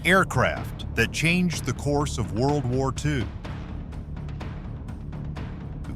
Aircraft that changed the course of World War II.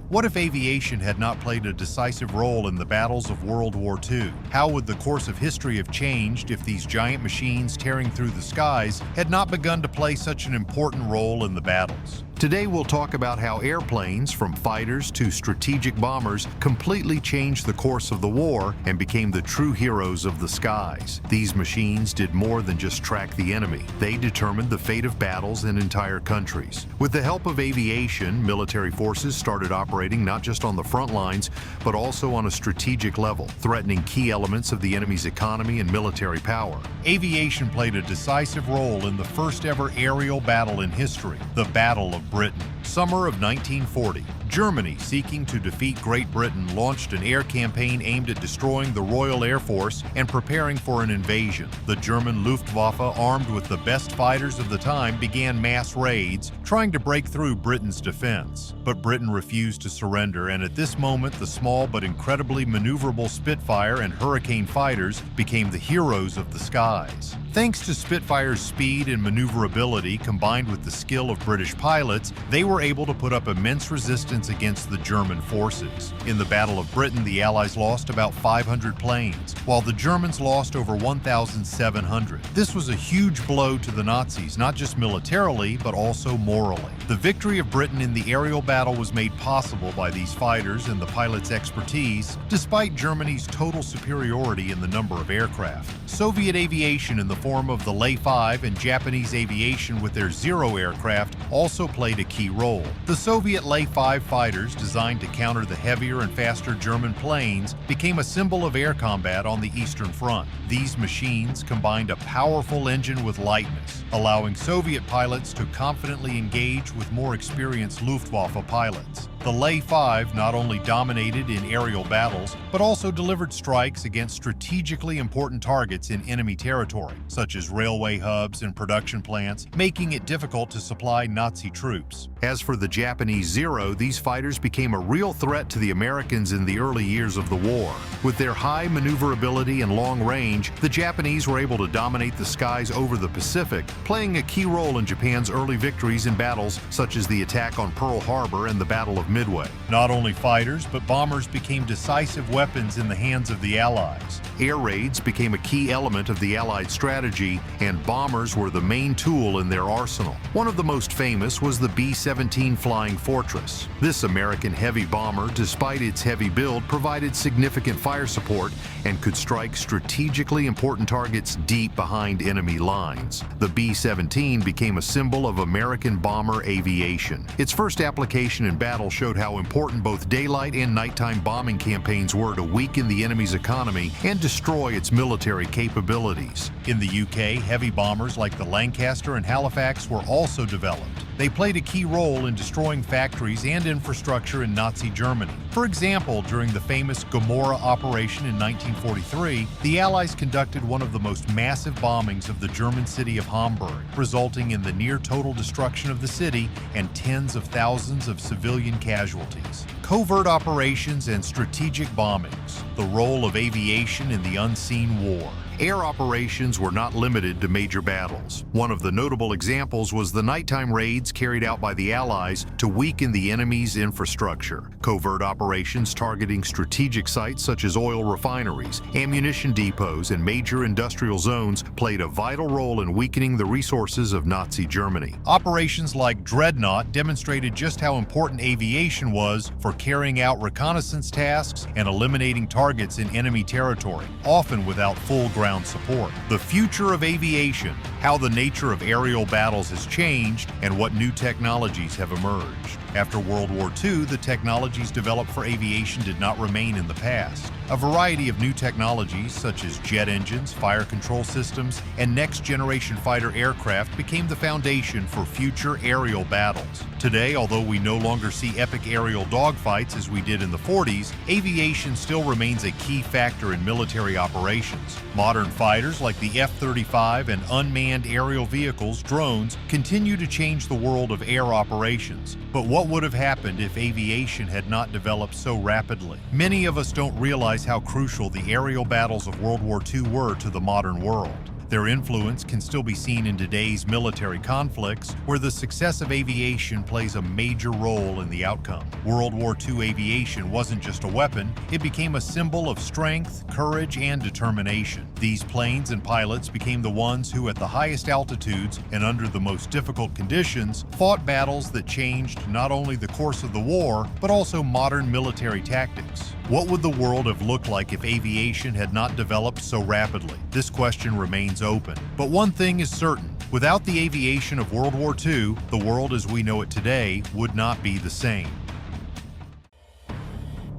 What if aviation had not played a decisive role in the battles of World War II? How would the course of history have changed if these giant machines tearing through the skies had not begun to play such an important role in the battles? Today we'll talk about how airplanes, from fighters to strategic bombers, completely changed the course of the war and became the true heroes of the skies. These machines did more than just track the enemy. They determined the fate of battles in entire countries. With the help of aviation, military forces started operating not just on the front lines, but also on a strategic level, threatening key elements of the enemy's economy and military power. Aviation played a decisive role in the first ever aerial battle in history, the Battle of Britain. Summer of 1940. Germany, seeking to defeat Great Britain, launched an air campaign aimed at destroying the Royal Air Force and preparing for an invasion. The German Luftwaffe, armed with the best fighters of the time, began mass raids, trying to break through Britain's defense. But Britain refused to surrender, and at this moment, the small but incredibly maneuverable Spitfire and Hurricane fighters became the heroes of the skies. Thanks to Spitfire's speed and maneuverability, combined with the skill of British pilots, they were able to put up immense resistance against the German forces. In the Battle of Britain, the Allies lost about 500 planes, while the Germans lost over 1,700. This was a huge blow to the Nazis, not just militarily, but also morally. The victory of Britain in the aerial battle was made possible by these fighters and the pilots' expertise, despite Germany's total superiority in the number of aircraft. Soviet aviation in the form of the WWII and Japanese aviation with their Zero aircraft also played a key role. The Soviet WWII fighters, designed to counter the heavier and faster German planes, became a symbol of air combat on the Eastern Front. These machines combined a powerful engine with lightness, allowing Soviet pilots to confidently engage with more experienced Luftwaffe pilots. The WWII not only dominated in aerial battles, but also delivered strikes against strategically important targets in enemy territory, such as railway hubs and production plants, making it difficult to supply Nazi troops. As for the Japanese Zero, these fighters became a real threat to the Americans in the early years of the war. With their high maneuverability and long range, the Japanese were able to dominate the skies over the Pacific, playing a key role in Japan's early victories in battles such as the attack on Pearl Harbor and the Battle of Midway. Not only fighters, but bombers became decisive weapons in the hands of the Allies. Air raids became a key element of the Allied strategy, and bombers were the main tool in their arsenal. One of the most famous was the B-17 Flying Fortress. This American heavy bomber, despite its heavy build, provided significant fire support and could strike strategically important targets deep behind enemy lines. The B-17 became a symbol of American bomber aviation. Its first application in battle showed how important both daylight and nighttime bombing campaigns were to weaken the enemy's economy and destroy its military capabilities. In the UK, heavy bombers like the Lancaster and Halifax were also developed. They played a key role in destroying factories and infrastructure in Nazi Germany. For example, during the famous Gomorrah operation in 1943, the Allies conducted one of the most massive bombings of the German city of Hamburg, resulting in the near-total destruction of the city and tens of thousands of civilian casualties. Covert operations and strategic bombings, the role of aviation in the unseen war. Air operations were not limited to major battles. One of the notable examples was the nighttime raids carried out by the Allies to weaken the enemy's infrastructure. Covert operations targeting strategic sites such as oil refineries, ammunition depots, and major industrial zones played a vital role in weakening the resources of Nazi Germany. Operations like Dreadnought demonstrated just how important aviation was for carrying out reconnaissance tasks and eliminating targets in enemy territory, often without full ground support. The future of aviation, how the nature of aerial battles has changed, and what new technologies have emerged. After World War II, the technologies developed for aviation did not remain in the past. A variety of new technologies, such as jet engines, fire control systems, and next-generation fighter aircraft became the foundation for future aerial battles. Today, although we no longer see epic aerial dogfights as we did in the 40s, aviation still remains a key factor in military operations. Modern fighters like the F-35 and unmanned aerial vehicles, drones, continue to change the world of air operations. But what would have happened if aviation had not developed so rapidly? Many of us don't realize how crucial the aerial battles of World War II were to the modern world. Their influence can still be seen in today's military conflicts, where the success of aviation plays a major role in the outcome. World War II aviation wasn't just a weapon, it became a symbol of strength, courage, and determination. These planes and pilots became the ones who, at the highest altitudes and under the most difficult conditions, fought battles that changed not only the course of the war, but also modern military tactics. What would the world have looked like if aviation had not developed so rapidly? This question remains open. But one thing is certain. Without the aviation of World War II, the world as we know it today would not be the same.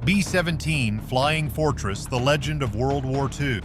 B-17 Flying Fortress, the legend of World War II.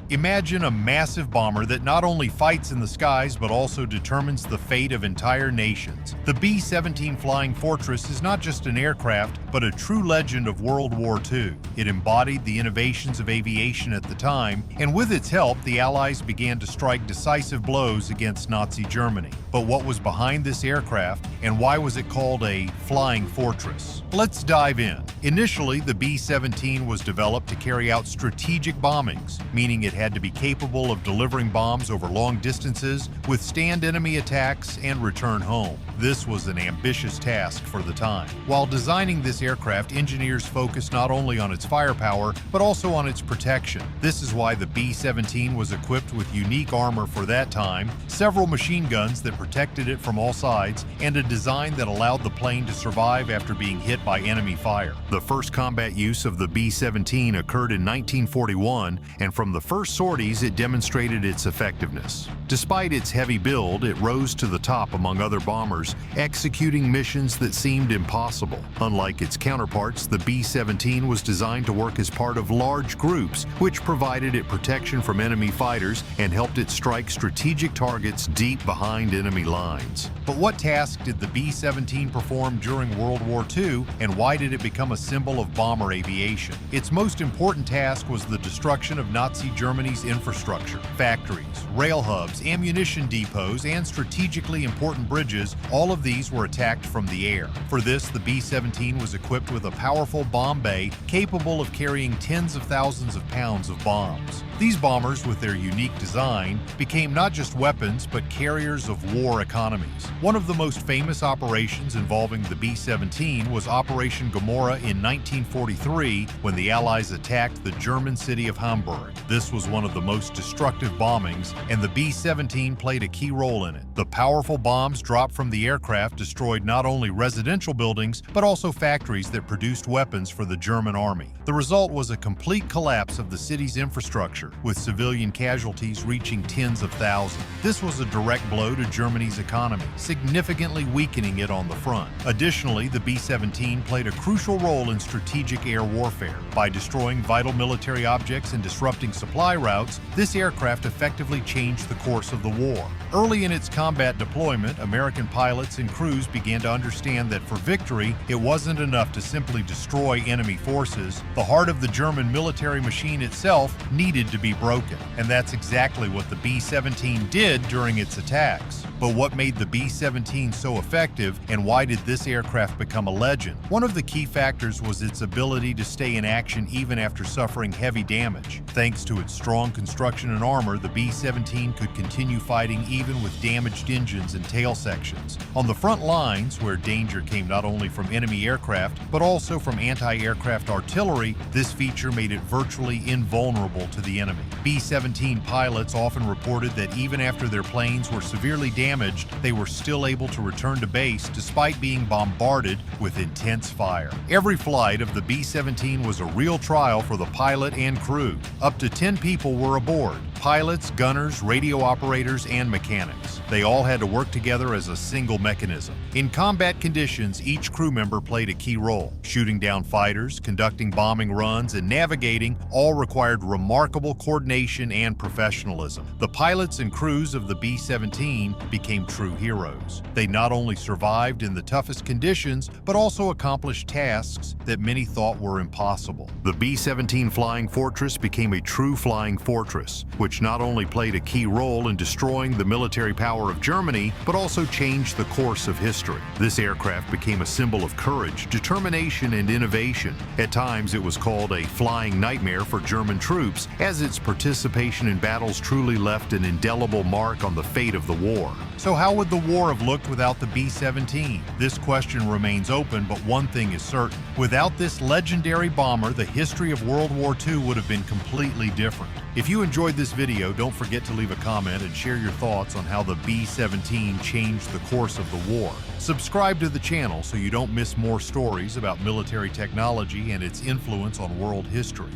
Imagine a massive bomber that not only fights in the skies but also determines the fate of entire nations. The B-17 Flying Fortress is not just an aircraft, but a true legend of World War II. It embodied the innovations of aviation at the time, and with its help, the Allies began to strike decisive blows against Nazi Germany. But what was behind this aircraft, and why was it called a flying fortress? Let's dive in. Initially, the B-17 was developed to carry out strategic bombings, meaning it had to be capable of delivering bombs over long distances, withstand enemy attacks, and return home. This was an ambitious task for the time. While designing this aircraft, engineers focused not only on its firepower, but also on its protection. This is why the B-17 was equipped with unique armor for that time, several machine guns that protected it from all sides, and a design that allowed the plane to survive after being hit by enemy fire. The first combat use of the B-17 occurred in 1941, and from the first sorties it demonstrated its effectiveness. Despite its heavy build, it rose to the top among other bombers, executing missions that seemed impossible. Unlike its counterparts, the B-17 was designed to work as part of large groups, which provided it protection from enemy fighters and helped it strike strategic targets deep behind enemy lines. But what task did the B-17 perform during World War II, and why did it become a symbol of bomber aviation? Its most important task was the destruction of Nazi Germany's infrastructure. Factories, rail hubs, ammunition depots, and strategically important bridges, all of these were attacked from the air. For this, the B-17 was equipped with a powerful bomb bay capable of carrying tens of thousands of pounds of bombs. These bombers, with their unique design, became not just weapons but carriers of war economies. One of the most famous operations involving the B-17 was Operation Gomorrah in 1943, when the Allies attacked the German city of Hamburg. This was one of the most destructive bombings, and the B-17 played a key role in it. The powerful bombs dropped from the aircraft destroyed not only residential buildings, but also factories that produced weapons for the German army. The result was a complete collapse of the city's infrastructure, with civilian casualties reaching tens of thousands. This was a direct blow to Germany's economy, significantly weakening it on the front. Additionally, the B-17 played a crucial role in strategic air warfare. By destroying vital military objects and disrupting supply routes, this aircraft effectively changed the course of the war. Early in its combat deployment, American pilots and crews began to understand that for victory, it wasn't enough to simply destroy enemy forces. The heart of the German military machine itself needed to be broken, and that's exactly what the B-17 did during its attacks. But what made the B-17 so effective, and why did this aircraft become a legend? One of the key factors was its ability to stay in action even after suffering heavy damage. Thanks to its strong construction and armor, the B-17 could continue fighting even with damaged engines and tail sections. On the front lines, where danger came not only from enemy aircraft, but also from anti-aircraft artillery, this feature made it virtually invulnerable to the enemy. B-17 pilots often reported that even after their planes were severely damaged, they were still able to return to base despite being bombarded with intense fire. Every flight of the B-17 was a real trial for the pilot and crew. Up to 10 people were aboard: pilots, gunners, radio operators, and mechanics. They all had to work together as a single mechanism. In combat conditions, each crew member played a key role. Shooting down fighters, conducting bombing runs, and navigating all required remarkable coordination and professionalism. The pilots and crews of the B-17 became true heroes. They not only survived in the toughest conditions, but also accomplished tasks that many thought were impossible. The B-17 Flying Fortress became a true flying fortress, which which not only played a key role in destroying the military power of Germany, but also changed the course of history. This aircraft became a symbol of courage, determination, and innovation. At times, it was called a flying nightmare for German troops, as its participation in battles truly left an indelible mark on the fate of the war. So how would the war have looked without the B-17? This question remains open, but one thing is certain. Without this legendary bomber, the history of World War II would have been completely different. If you enjoyed this video, don't forget to leave a comment and share your thoughts on how the B-17 changed the course of the war. Subscribe to the channel so you don't miss more stories about military technology and its influence on world history.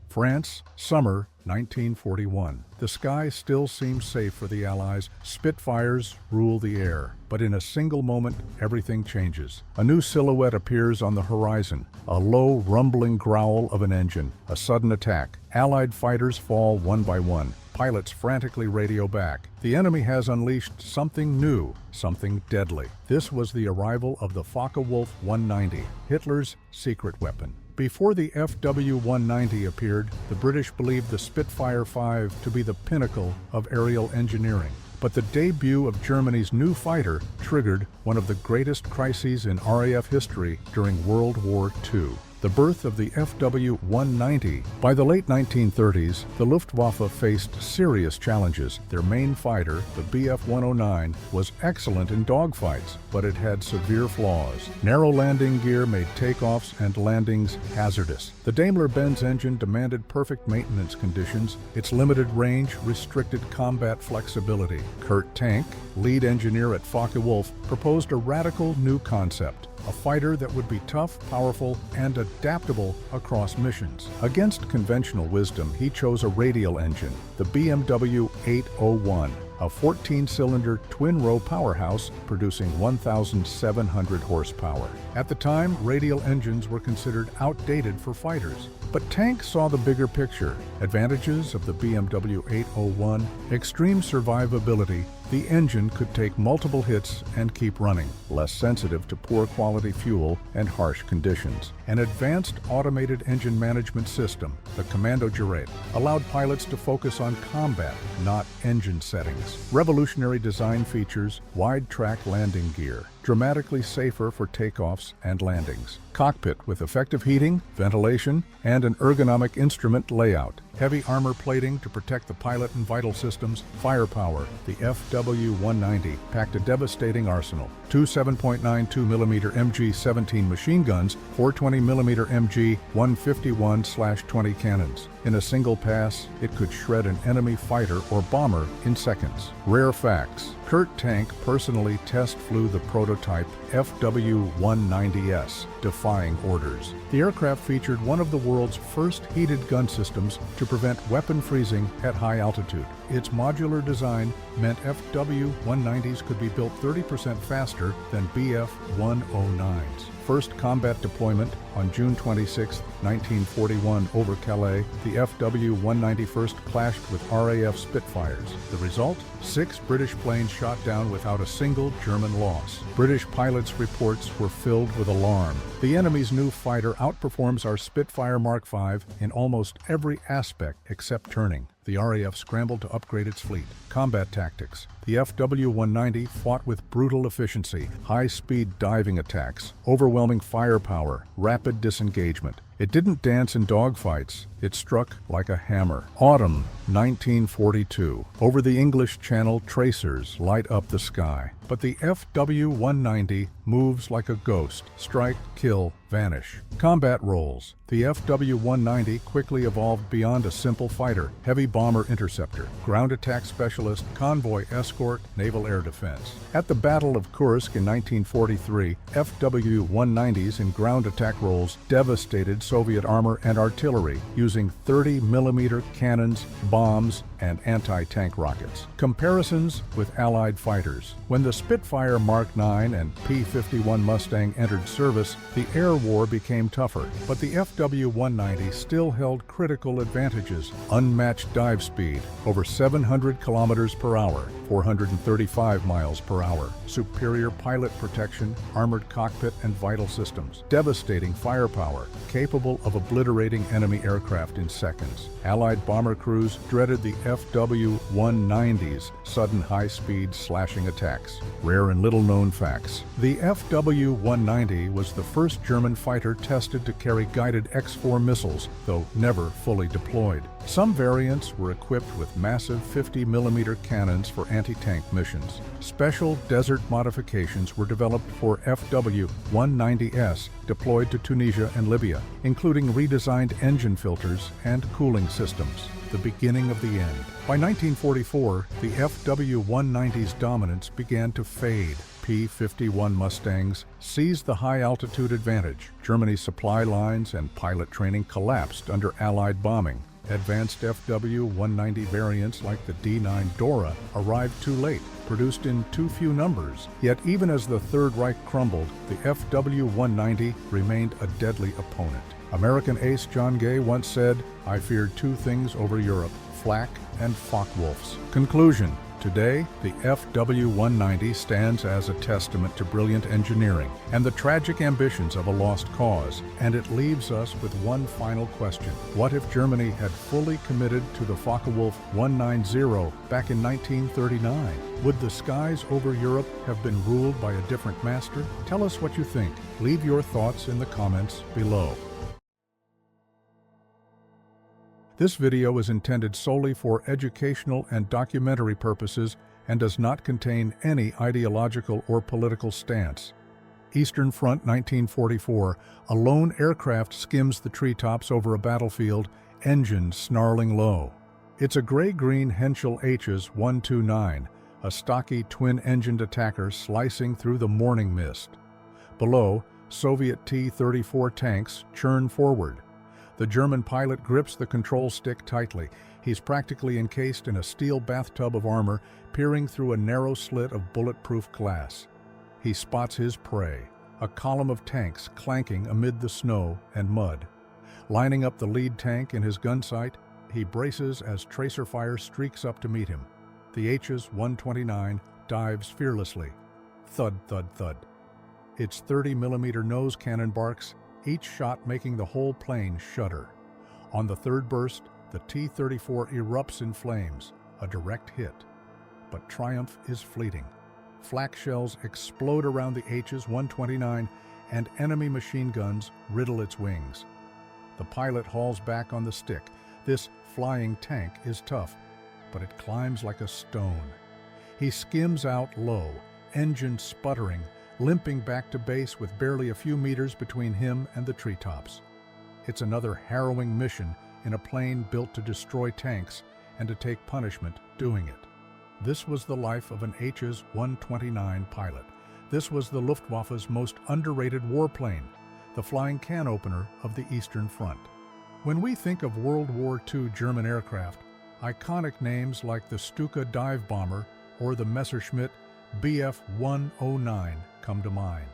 France, summer 1941. The sky still seems safe for the Allies. Spitfires rule the air. But in a single moment, everything changes. A new silhouette appears on the horizon. A low, rumbling growl of an engine. A sudden attack. Allied fighters fall one by one. Pilots frantically radio back. The enemy has unleashed something new, something deadly. This was the arrival of the Focke-Wulf 190, Hitler's secret weapon. Before the FW-190 appeared, the British believed the Spitfire 5 to be the pinnacle of aerial engineering. But the debut of Germany's new fighter triggered one of the greatest crises in RAF history during World War II. The birth of the FW-190. By the late 1930s, the Luftwaffe faced serious challenges. Their main fighter, the Bf-109, was excellent in dogfights, but it had severe flaws. Narrow landing gear made takeoffs and landings hazardous. The Daimler-Benz engine demanded perfect maintenance conditions. Its limited range restricted combat flexibility. Kurt Tank, lead engineer at Focke-Wulf, proposed a radical new concept. A fighter that would be tough, powerful, and adaptable across missions. Against conventional wisdom, he chose a radial engine, the BMW 801, a 14-cylinder twin-row powerhouse producing 1,700 horsepower. At the time, radial engines were considered outdated for fighters. But Tank saw the bigger picture. Advantages of the BMW 801, extreme survivability. The engine could take multiple hits and keep running, less sensitive to poor quality fuel and harsh conditions. An advanced automated engine management system, the Commando Gerät, allowed pilots to focus on combat, not engine settings. Revolutionary design features, wide track landing gear, dramatically safer for takeoffs and landings. Cockpit with effective heating, ventilation, and an ergonomic instrument layout. Heavy armor plating to protect the pilot and vital systems. Firepower. The FW-190 packed a devastating arsenal. Two 7.92mm MG-17 machine guns, 420mm MG 151/20 cannons. In a single pass, it could shred an enemy fighter or bomber in seconds. Rare facts. Kurt Tank personally test flew the prototype FW-190S, defying orders. The aircraft featured one of the world's first heated gun systems to prevent weapon freezing at high altitude. Its modular design meant FW-190s could be built 30% faster than Bf-109s. First combat deployment on June 26, 1941 over Calais, the FW-190 first clashed with RAF Spitfires. The result? 6 British planes shot down without a single German loss. British pilots' reports were filled with alarm. The enemy's new fighter outperforms our Spitfire Mark V in almost every aspect except turning. The RAF scrambled to upgrade its fleet. Combat tactics. The FW-190 fought with brutal efficiency, high-speed diving attacks, overwhelming firepower, rapid disengagement. It didn't dance in dogfights. It struck like a hammer. Autumn 1942. Over the English Channel, tracers light up the sky. But the FW-190 moves like a ghost. Strike, kill, vanish. Combat roles. The FW-190 quickly evolved beyond a simple fighter, heavy bomber interceptor, ground attack specialist, convoy escort, naval air defense. At the Battle of Kursk in 1943, FW-190s in ground attack roles devastated Soviet armor and artillery using 30mm cannons, bombs, and anti-tank rockets. Comparisons with Allied fighters. When the Spitfire Mark IX and P-51 Mustang entered service, the air war became tougher, but the FW-190 still held critical advantages. Unmatched dive speed, over 700 kilometers per hour, 435 miles per hour. Superior pilot protection, armored cockpit and vital systems. Devastating firepower, capable of obliterating enemy aircraft aircraft in seconds. Allied bomber crews dreaded the FW-190's sudden high-speed slashing attacks. Rare and little-known facts. The FW-190 was the first German fighter tested to carry guided X-4 missiles, though never fully deployed. Some variants were equipped with massive 50mm cannons for anti-tank missions. Special desert modifications were developed for FW-190S deployed to Tunisia and Libya, including redesigned engine filters and cooling systems. The beginning of the end. By 1944, the FW-190's dominance began to fade. P-51 Mustangs seized the high-altitude advantage. Germany's supply lines and pilot training collapsed under Allied bombing. Advanced FW-190 variants like the D9 Dora arrived too late, produced in too few numbers. Yet even as the Third Reich crumbled, the FW-190 remained a deadly opponent. American ace John Gay once said, "I feared two things over Europe, flak and Focke-Wulfs." Conclusion. Today, the FW-190 stands as a testament to brilliant engineering and the tragic ambitions of a lost cause. And it leaves us with one final question. What if Germany had fully committed to the Focke-Wulf 190 back in 1939? Would the skies over Europe have been ruled by a different master? Tell us what you think. Leave your thoughts in the comments below. This video is intended solely for educational and documentary purposes and does not contain any ideological or political stance. Eastern Front 1944, a lone aircraft skims the treetops over a battlefield, engines snarling low. It's a gray-green Heinkel HS-129, a stocky twin-engined attacker slicing through the morning mist. Below, Soviet T-34 tanks churn forward. The German pilot grips the control stick tightly. He's practically encased in a steel bathtub of armor, peering through a narrow slit of bulletproof glass. He spots his prey, a column of tanks clanking amid the snow and mud. Lining up the lead tank in his gun sight, he braces as tracer fire streaks up to meet him. The HS-129 dives fearlessly. Thud, thud, thud. Its 30mm nose cannon barks, each shot making the whole plane shudder. On the third burst, the T-34 erupts in flames, a direct hit. But triumph is fleeting. Flak shells explode around the HS-129 and enemy machine guns riddle its wings. The pilot hauls back on the stick. This flying tank is tough, but it climbs like a stone. He skims out low, engine sputtering, limping back to base with barely a few meters between him and the treetops. It's another harrowing mission in a plane built to destroy tanks and to take punishment doing it. This was the life of an HS-129 pilot. This was the Luftwaffe's most underrated warplane, the flying can opener of the Eastern Front. When we think of World War II German aircraft, iconic names like the Stuka dive bomber or the Messerschmitt Bf-109 come to mind.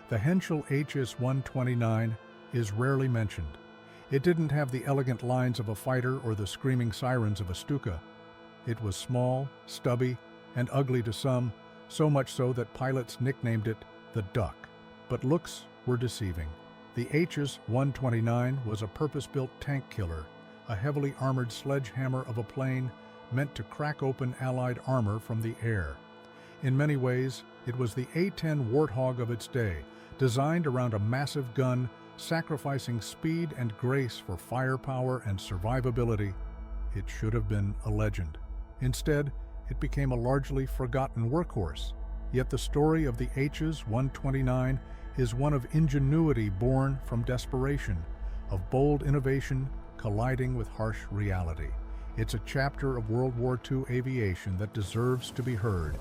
The Heinkel HS-129 is rarely mentioned. It didn't have the elegant lines of a fighter or the screaming sirens of a Stuka. It was small, stubby, and ugly to some, so much so that pilots nicknamed it the Duck. But looks were deceiving. The HS-129 was a purpose-built tank killer, a heavily armored sledgehammer of a plane meant to crack open Allied armor from the air. In many ways, it was the A-10 Warthog of its day, designed around a massive gun, sacrificing speed and grace for firepower and survivability. It should have been a legend. Instead, it became a largely forgotten workhorse. Yet the story of the HS-129 is one of ingenuity born from desperation, of bold innovation colliding with harsh reality. It's a chapter of World War II aviation that deserves to be heard.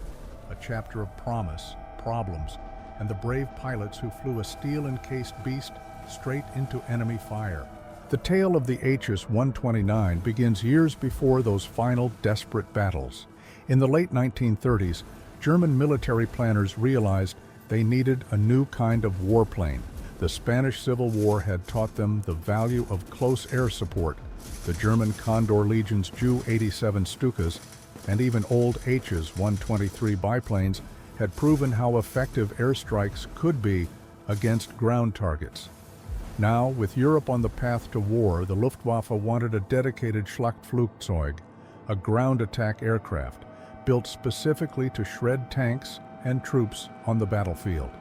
A chapter of promise, problems, and the brave pilots who flew a steel-encased beast straight into enemy fire. The tale of the HS-129 begins years before those final desperate battles. In the late 1930s, German military planners realized they needed a new kind of warplane. The Spanish Civil War had taught them the value of close air support. The German Condor Legion's Ju-87 Stukas and even old HS-123 biplanes had proven how effective airstrikes could be against ground targets. Now, with Europe on the path to war, the Luftwaffe wanted a dedicated Schlachtflugzeug, a ground attack aircraft, built specifically to shred tanks and troops on the battlefield.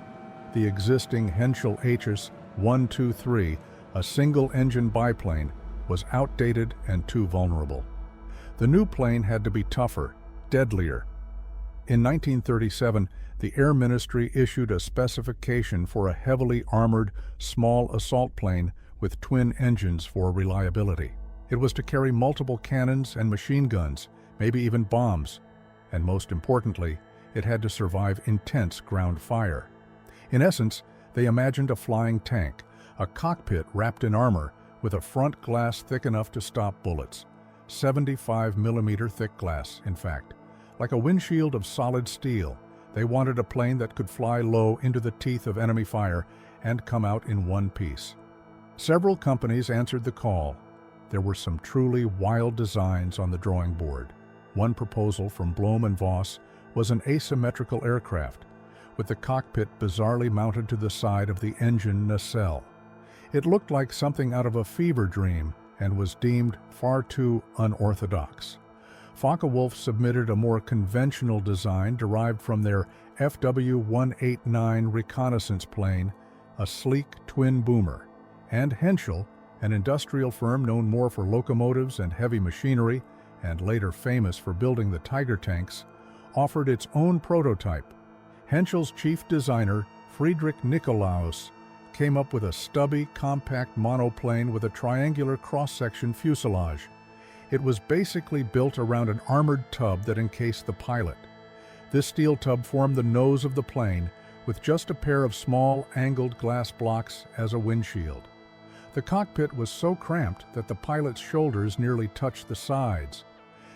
The existing Henschel Hs 123, a single-engine biplane, was outdated and too vulnerable. The new plane had to be tougher, deadlier. In 1937, the Air Ministry issued a specification for a heavily armored, small assault plane with twin engines for reliability. It was to carry multiple cannons and machine guns, maybe even bombs, and most importantly, it had to survive intense ground fire. In essence, they imagined a flying tank, a cockpit wrapped in armor with a front glass thick enough to stop bullets. 75mm thick glass, in fact. Like a windshield of solid steel, they wanted a plane that could fly low into the teeth of enemy fire and come out in one piece. Several companies answered the call. There were some truly wild designs on the drawing board. One proposal from Blohm and Voss was an asymmetrical aircraft, with the cockpit bizarrely mounted to the side of the engine nacelle. It looked like something out of a fever dream and was deemed far too unorthodox. Focke-Wulf submitted a more conventional design derived from their FW-189 reconnaissance plane, a sleek twin boomer, and Henschel, an industrial firm known more for locomotives and heavy machinery, and later famous for building the Tiger tanks, offered its own prototype. Henschel's chief designer, Friedrich Nikolaus, came up with a stubby, compact monoplane with a triangular cross-section fuselage. It was basically built around an armored tub that encased the pilot. This steel tub formed the nose of the plane, with just a pair of small, angled glass blocks as a windshield. The cockpit was so cramped that the pilot's shoulders nearly touched the sides.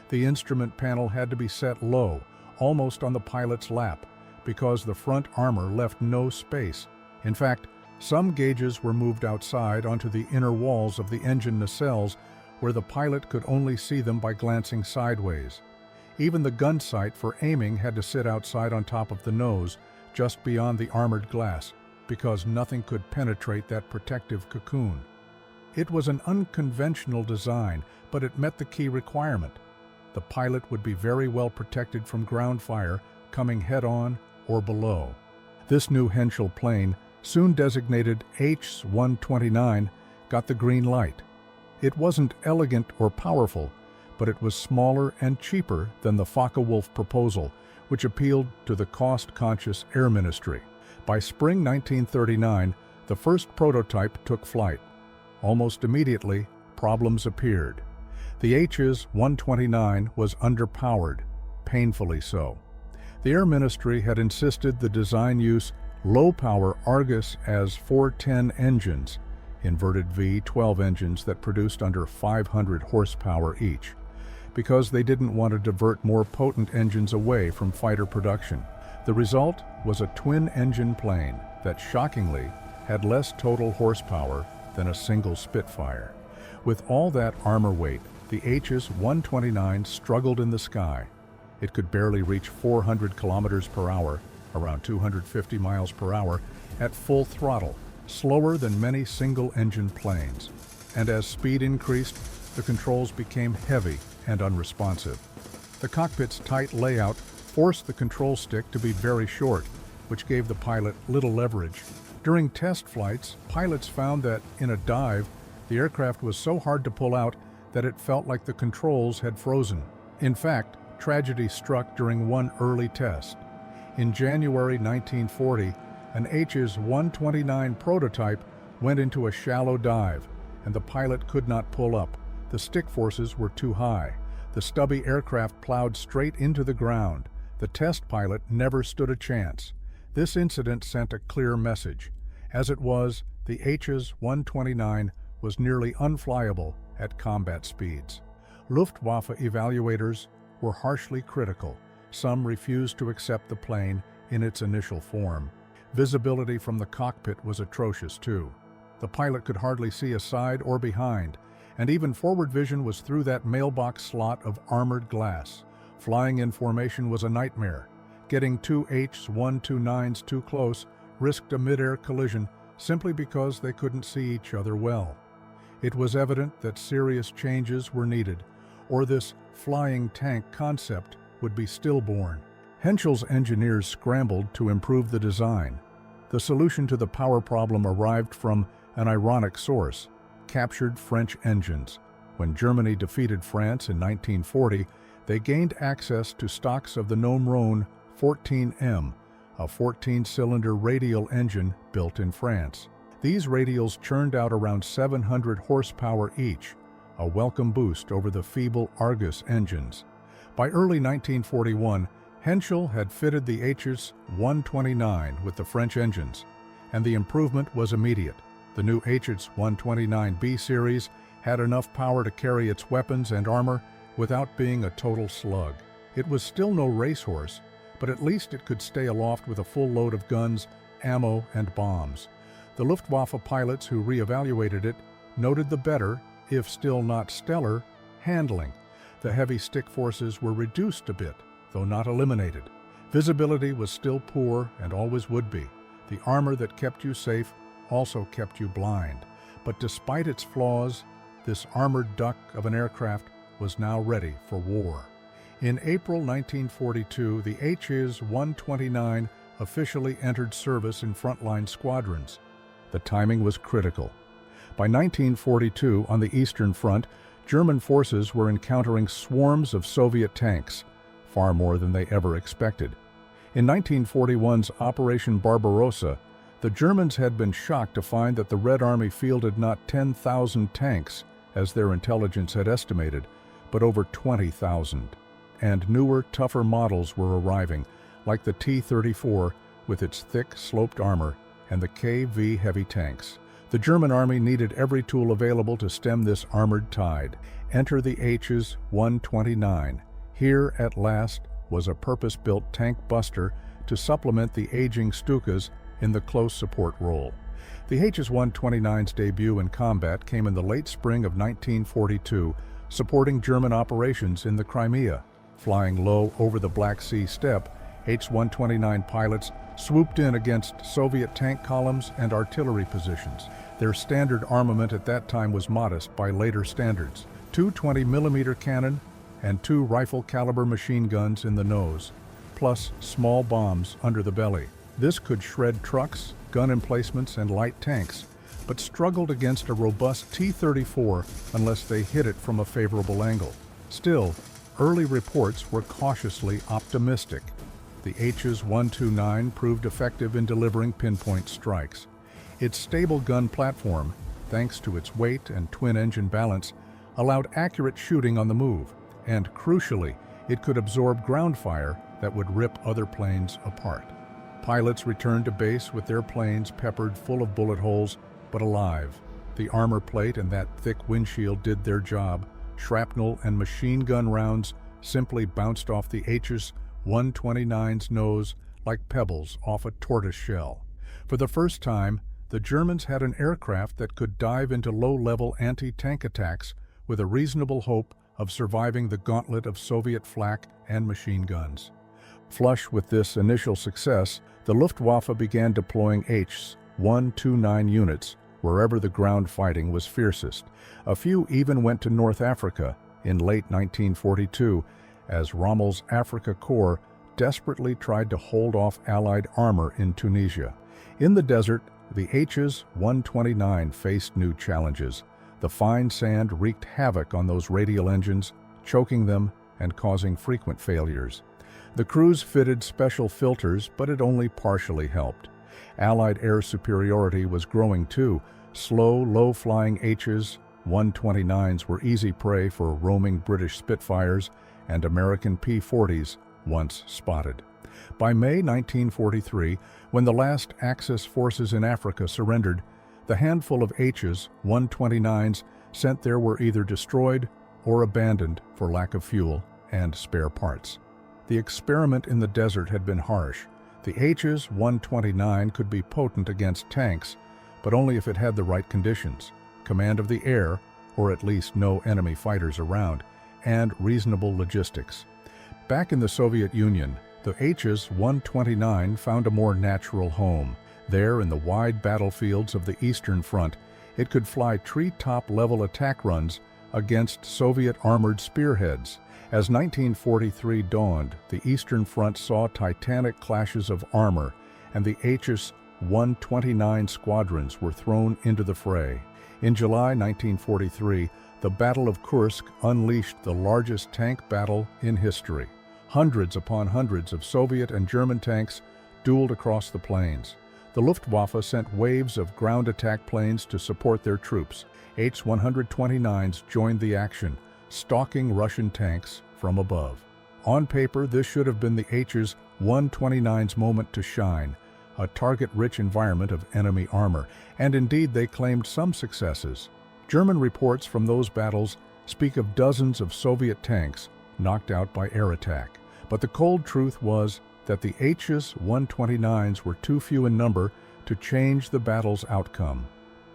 The instrument panel had to be set low, almost on the pilot's lap, because the front armor left no space. In fact, some gauges were moved outside onto the inner walls of the engine nacelles, where the pilot could only see them by glancing sideways. Even the gun sight for aiming had to sit outside on top of the nose, just beyond the armored glass, because nothing could penetrate that protective cocoon. It was an unconventional design, but it met the key requirement. The pilot would be very well protected from ground fire coming head-on or below. This new Henschel plane, soon designated H-129, got the green light. It wasn't elegant or powerful, but it was smaller and cheaper than the Focke-Wulf proposal, which appealed to the cost-conscious Air Ministry. By spring 1939, the first prototype took flight. Almost immediately, problems appeared. The H-129 was underpowered, painfully so. The Air Ministry had insisted the design use low-power Argus as 410 engines, inverted V-12 engines that produced under 500 horsepower each, because they didn't want to divert more potent engines away from fighter production. The result was a twin-engine plane that shockingly had less total horsepower than a single Spitfire. With all that armor weight, the H-129 struggled in the sky. It could barely reach 400 kilometers per hour, around 250 miles per hour, at full throttle, slower than many single-engine planes. And as speed increased, the controls became heavy and unresponsive. The cockpit's tight layout forced the control stick to be very short, which gave the pilot little leverage. During test flights, pilots found that, in a dive, the aircraft was so hard to pull out that it felt like the controls had frozen. In fact, tragedy struck during one early test. In January 1940, an H-129 prototype went into a shallow dive, and the pilot could not pull up. The stick forces were too high. The stubby aircraft plowed straight into the ground. The test pilot never stood a chance. This incident sent a clear message. As it was, the H-129 was nearly unflyable at combat speeds. Luftwaffe evaluators were harshly critical. Some refused to accept the plane in its initial form. Visibility from the cockpit was atrocious too. The pilot could hardly see aside or behind, and even forward vision was through that mailbox slot of armored glass. Flying in formation was a nightmare. Getting two H-129s too close risked a mid-air collision simply because they couldn't see each other well. It was evident that serious changes were needed, or this flying tank concept would be stillborn. Henschel's engineers scrambled to improve the design. The solution to the power problem arrived from an ironic source: captured French engines. When Germany defeated France in 1940, they gained access to stocks of the Nomron 14M, a 14-cylinder radial engine built in France. These radials churned out around 700 horsepower each, a welcome boost over the feeble Argus engines. By early 1941, Henschel had fitted the H's 129 with the French engines, and the improvement was immediate. The new H's 129B series had enough power to carry its weapons and armor without being a total slug. It was still no racehorse, but at least it could stay aloft with a full load of guns, ammo, and bombs. The Luftwaffe pilots who re-evaluated it noted the better, if still not stellar, handling. The heavy stick forces were reduced a bit, though not eliminated. Visibility was still poor and always would be. The armor that kept you safe also kept you blind. But despite its flaws, this armored duck of an aircraft was now ready for war. In April 1942, the H's 129 officially entered service in frontline squadrons. The timing was critical. By 1942, on the Eastern Front, German forces were encountering swarms of Soviet tanks, far more than they ever expected. In 1941's Operation Barbarossa, the Germans had been shocked to find that the Red Army fielded not 10,000 tanks, as their intelligence had estimated, but over 20,000. And newer, tougher models were arriving, like the T-34 with its thick, sloped armor, and the KV heavy tanks. The German army needed every tool available to stem this armored tide. Enter the H's 129. Here, at last, was a purpose-built tank buster to supplement the aging Stukas in the close support role. The H's 129's debut in combat came in the late spring of 1942, supporting German operations in the Crimea. Flying low over the Black Sea steppe, H-129 pilots swooped in against Soviet tank columns and artillery positions. Their standard armament at that time was modest by later standards: two 20mm cannon and two rifle-caliber machine guns in the nose, plus small bombs under the belly. This could shred trucks, gun emplacements, and light tanks, but struggled against a robust T-34 unless they hit it from a favorable angle. Still, early reports were cautiously optimistic. The H's 129 proved effective in delivering pinpoint strikes. Its stable gun platform, thanks to its weight and twin-engine balance, allowed accurate shooting on the move, and crucially, it could absorb ground fire that would rip other planes apart. Pilots returned to base with their planes peppered full of bullet holes, but alive. The armor plate and that thick windshield did their job. Shrapnel and machine gun rounds simply bounced off the H's 129's nose like pebbles off a tortoise shell. For the first time, the Germans had an aircraft that could dive into low-level anti-tank attacks with a reasonable hope of surviving the gauntlet of Soviet flak and machine guns. Flush with this initial success, the Luftwaffe began deploying H's 129 units wherever the ground fighting was fiercest. A few even went to North Africa in late 1942, as Rommel's Africa Corps desperately tried to hold off Allied armor in Tunisia. In the desert, the H's 129 faced new challenges. The fine sand wreaked havoc on those radial engines, choking them and causing frequent failures. The crews fitted special filters, but it only partially helped. Allied air superiority was growing too. Slow, low-flying H's 129s were easy prey for roaming British Spitfires and American P-40s once spotted. By May 1943, when the last Axis forces in Africa surrendered, the handful of H's 129s sent there were either destroyed or abandoned for lack of fuel and spare parts. The experiment in the desert had been harsh. The H's 129 could be potent against tanks, but only if it had the right conditions: command of the air, or at least no enemy fighters around, and reasonable logistics. Back in the Soviet Union, the H's 129 found a more natural home. There, in the wide battlefields of the Eastern Front, it could fly treetop-level attack runs against Soviet armored spearheads. As 1943 dawned, the Eastern Front saw titanic clashes of armor, and the HS-129 squadrons were thrown into the fray. In July 1943, the Battle of Kursk unleashed the largest tank battle in history. Hundreds upon hundreds of Soviet and German tanks dueled across the plains. The Luftwaffe sent waves of ground attack planes to support their troops. H-129s joined the action, stalking Russian tanks from above. On paper, this should have been the H's-129's moment to shine, a target-rich environment of enemy armor, and indeed they claimed some successes. German reports from those battles speak of dozens of Soviet tanks knocked out by air attack. But the cold truth was that the H's-129s were too few in number to change the battle's outcome.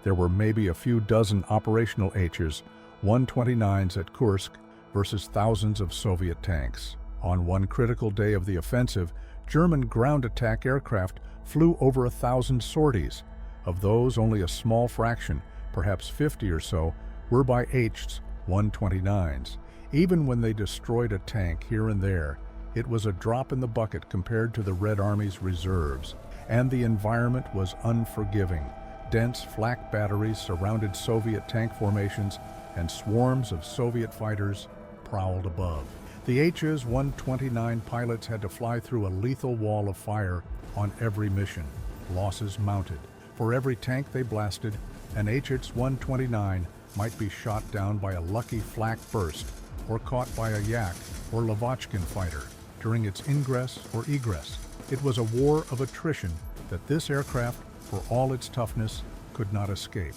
There were maybe a few dozen operational H's-129s at Kursk versus thousands of Soviet tanks. On one critical day of the offensive, German ground attack aircraft flew over 1,000 sorties. Of those, only a small fraction, perhaps 50 or so, were by H's-129s. Even when they destroyed a tank here and there, it was a drop in the bucket compared to the Red Army's reserves, and the environment was unforgiving. Dense flak batteries surrounded Soviet tank formations, and swarms of Soviet fighters prowled above. The H's-129 pilots had to fly through a lethal wall of fire on every mission. Losses mounted. For every tank they blasted, an H's-129 might be shot down by a lucky flak burst, or caught by a Yak or Lavochkin fighter during its ingress or egress. It was a war of attrition that this aircraft, for all its toughness, could not escape.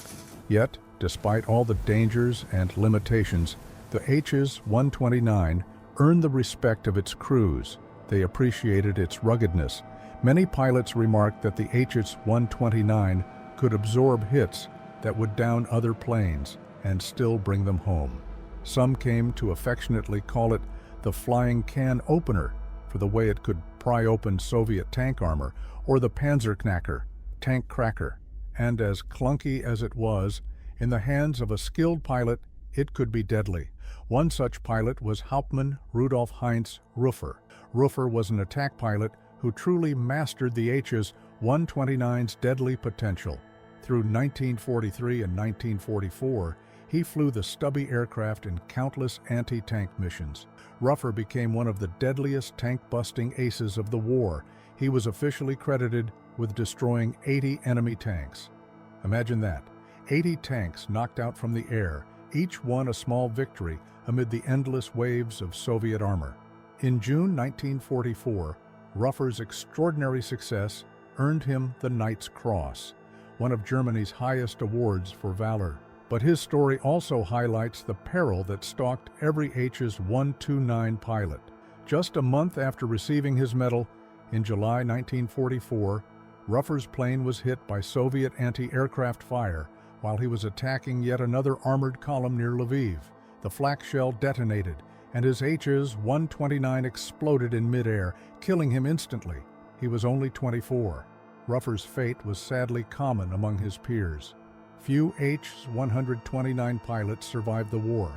Yet, despite all the dangers and limitations, the H's-129 earned the respect of its crews. They appreciated its ruggedness. Many pilots remarked that the H's-129 could absorb hits that would down other planes and still bring them home. Some came to affectionately call it the flying can opener for the way it could pry open Soviet tank armor, or the Panzerknacker, tank cracker. And as clunky as it was, in the hands of a skilled pilot, it could be deadly. One such pilot was Hauptmann Rudolf Heinz Ruffer. Ruffer was an attack pilot who truly mastered the H's-129's deadly potential. Through 1943 and 1944, he flew the stubby aircraft in countless anti-tank missions. Ruffer became one of the deadliest tank-busting aces of the war. He was officially credited with destroying 80 enemy tanks. Imagine that, 80 tanks knocked out from the air, each one a small victory amid the endless waves of Soviet armor. In June 1944, Ruffer's extraordinary success earned him the Knight's Cross, one of Germany's highest awards for valor. But his story also highlights the peril that stalked every H's-129 pilot. Just a month after receiving his medal, in July 1944, Ruffer's plane was hit by Soviet anti-aircraft fire while he was attacking yet another armored column near Lviv. The flak shell detonated, and his H's-129 exploded in midair, killing him instantly. He was only 24. Ruffer's fate was sadly common among his peers. Few H's-129 pilots survived the war.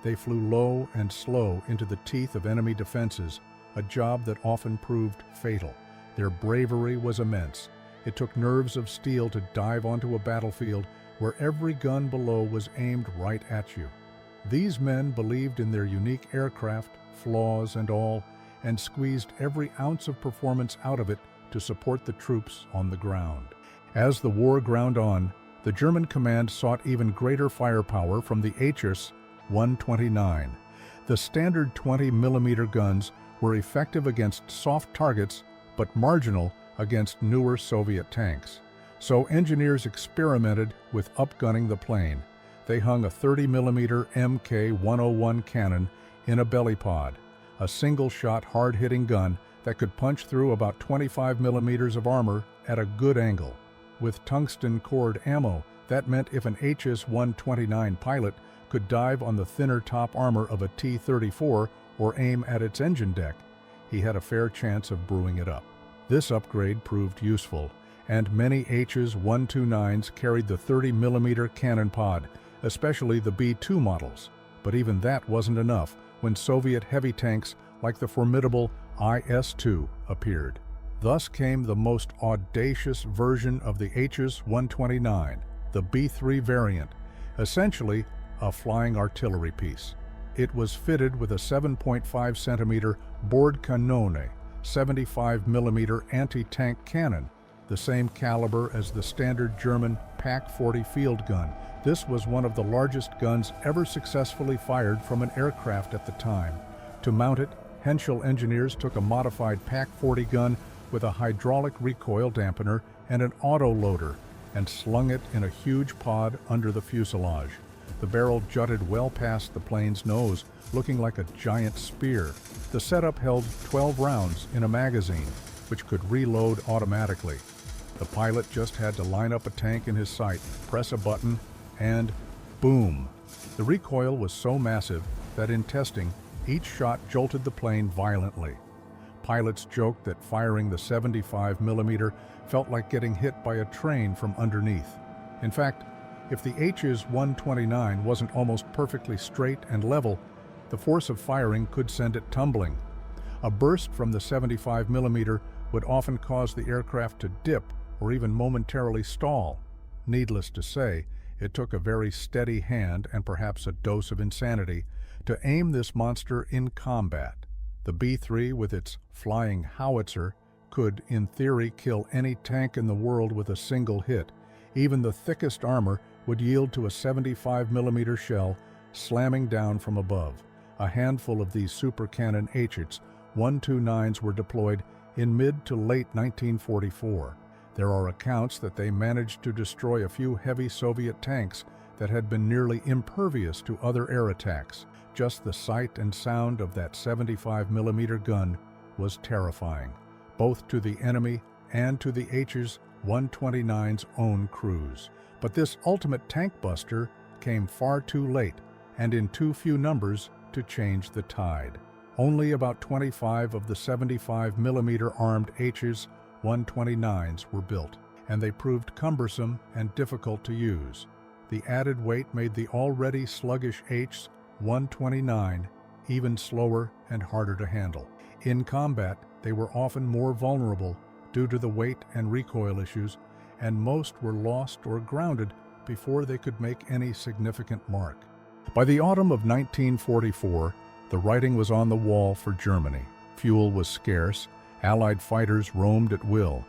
They flew low and slow into the teeth of enemy defenses, a job that often proved fatal. Their bravery was immense. It took nerves of steel to dive onto a battlefield where every gun below was aimed right at you. These men believed in their unique aircraft, flaws and all, and squeezed every ounce of performance out of it to support the troops on the ground. As the war ground on, the German command sought even greater firepower from the H's-129. The standard 20mm guns were effective against soft targets, but marginal against newer Soviet tanks. So engineers experimented with upgunning the plane. They hung a 30mm Mk-101 cannon in a belly pod, a single-shot hard-hitting gun that could punch through about 25mm of armor at a good angle. With tungsten-cored ammo, that meant if an H's-129 pilot could dive on the thinner top armor of a T-34 or aim at its engine deck, he had a fair chance of brewing it up. This upgrade proved useful, and many Hs-129s carried the 30mm cannon pod, especially the B-2 models. But even that wasn't enough when Soviet heavy tanks like the formidable IS-2 appeared. Thus came the most audacious version of the Hs-129, the B-3 variant, essentially a flying artillery piece. It was fitted with a 7.5-centimeter Bordkanone, 75mm anti-tank cannon, the same caliber as the standard German Pak-40 field gun. This was one of the largest guns ever successfully fired from an aircraft at the time. To mount it, Heinkel engineers took a modified Pak-40 gun with a hydraulic recoil dampener and an auto-loader and slung it in a huge pod under the fuselage. The barrel jutted well past the plane's nose, looking like a giant spear. The setup held 12 rounds in a magazine, which could reload automatically. The pilot just had to line up a tank in his sight, press a button, and boom! The recoil was so massive that in testing, each shot jolted the plane violently. Pilots joked that firing the 75mm felt like getting hit by a train from underneath. In fact, if the Hs-129 wasn't almost perfectly straight and level, the force of firing could send it tumbling. A burst from the 75mm would often cause the aircraft to dip or even momentarily stall. Needless to say, it took a very steady hand and perhaps a dose of insanity to aim this monster in combat. The B-3 with its flying howitzer could, in theory, kill any tank in the world with a single hit. Even the thickest armor would yield to a 75mm shell slamming down from above. A handful of these super cannon Hs-129s were deployed in mid to late 1944. There are accounts that they managed to destroy a few heavy Soviet tanks that had been nearly impervious to other air attacks. Just the sight and sound of that 75mm gun was terrifying, both to the enemy and to the Hs-129's own crews. But this ultimate tank buster came far too late and in too few numbers to change the tide. Only about 25 of the 75mm armed Hs-129s were built, and they proved cumbersome and difficult to use. The added weight made the already sluggish Hs-129 even slower and harder to handle. In combat, they were often more vulnerable due to the weight and recoil issues, and most were lost or grounded before they could make any significant mark. By the autumn of 1944, the writing was on the wall for Germany. Fuel was scarce, Allied fighters roamed at will,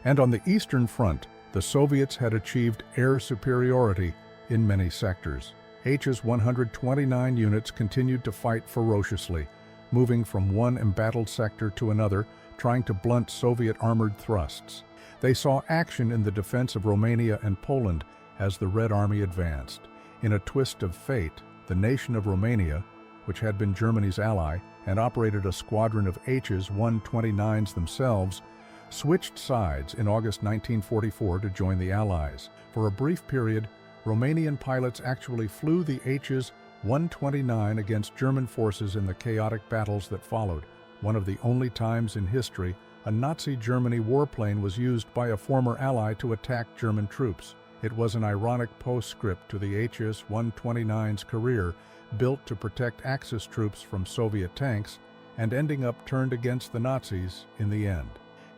and on the Eastern Front, the Soviets had achieved air superiority in many sectors. Hs-129 units continued to fight ferociously, moving from one embattled sector to another, trying to blunt Soviet armored thrusts. They saw action in the defense of Romania and Poland as the Red Army advanced. In a twist of fate, the nation of Romania, which had been Germany's ally and operated a squadron of Hs-129s themselves, switched sides in August 1944 to join the Allies. For a brief period, Romanian pilots actually flew the Hs-129 against German forces in the chaotic battles that followed, one of the only times in history a Nazi Germany warplane was used by a former ally to attack German troops. It was an ironic postscript to the Hs-129's career, built to protect Axis troops from Soviet tanks, and ending up turned against the Nazis in the end.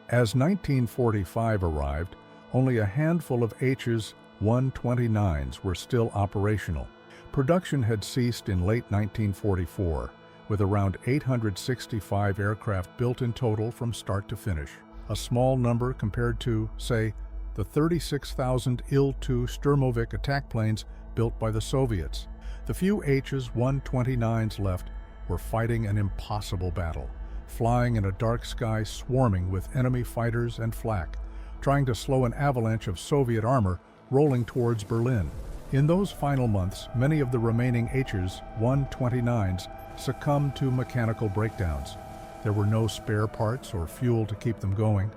As 1945 arrived, only a handful of Hs-129s were still operational. Production had ceased in late 1944, with around 865 aircraft built in total from start to finish, a small number compared to, say, the 36,000 Il-2 Sturmovik attack planes built by the Soviets. The few Hs-129s left were fighting an impossible battle, flying in a dark sky swarming with enemy fighters and flak, trying to slow an avalanche of Soviet armor rolling towards Berlin. In those final months, many of the remaining Hs-129s succumbed to mechanical breakdowns. There were no spare parts or fuel to keep them going.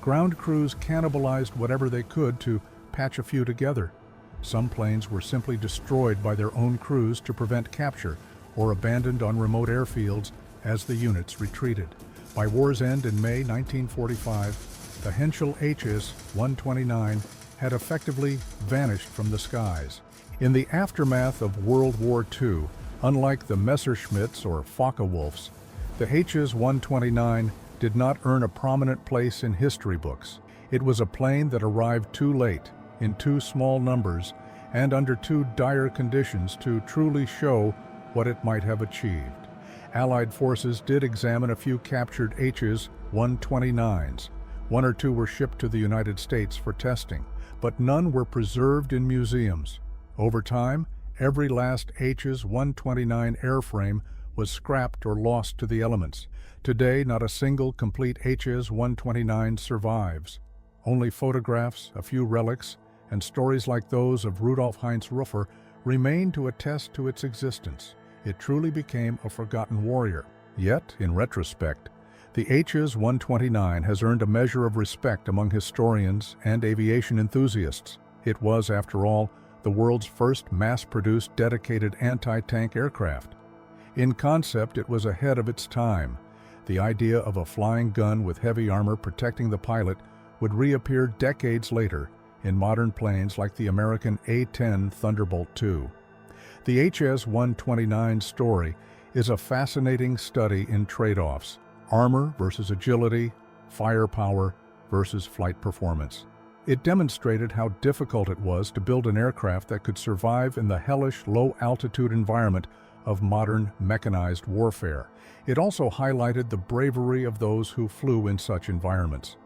Ground crews cannibalized whatever they could to patch a few together. Some planes were simply destroyed by their own crews to prevent capture or abandoned on remote airfields as the units retreated. By war's end in May 1945, the Heinkel HS-129 had effectively vanished from the skies. In the aftermath of World War II, unlike the Messerschmitts or Focke-Wulfs, the HS-129 did not earn a prominent place in history books. It was a plane that arrived too late, in too small numbers, and under too dire conditions to truly show what it might have achieved. Allied forces did examine a few captured HS-129s. One or two were shipped to the United States for testing, but none were preserved in museums. Over time, every last HS-129 airframe was scrapped or lost to the elements. Today, not a single complete HS-129 survives. Only photographs, a few relics, and stories like those of Rudolf Heinz Ruffer remain to attest to its existence. It truly became a forgotten warrior. Yet, in retrospect, the HS-129 has earned a measure of respect among historians and aviation enthusiasts. It was, after all, the world's first mass-produced dedicated anti-tank aircraft. In concept, it was ahead of its time. The idea of a flying gun with heavy armor protecting the pilot would reappear decades later in modern planes like the American A-10 Thunderbolt II. The HS-129 story is a fascinating study in trade-offs: armor versus agility, firepower versus flight performance. It demonstrated how difficult it was to build an aircraft that could survive in the hellish low-altitude environment of modern mechanized warfare. It also highlighted the bravery of those who flew in such environments.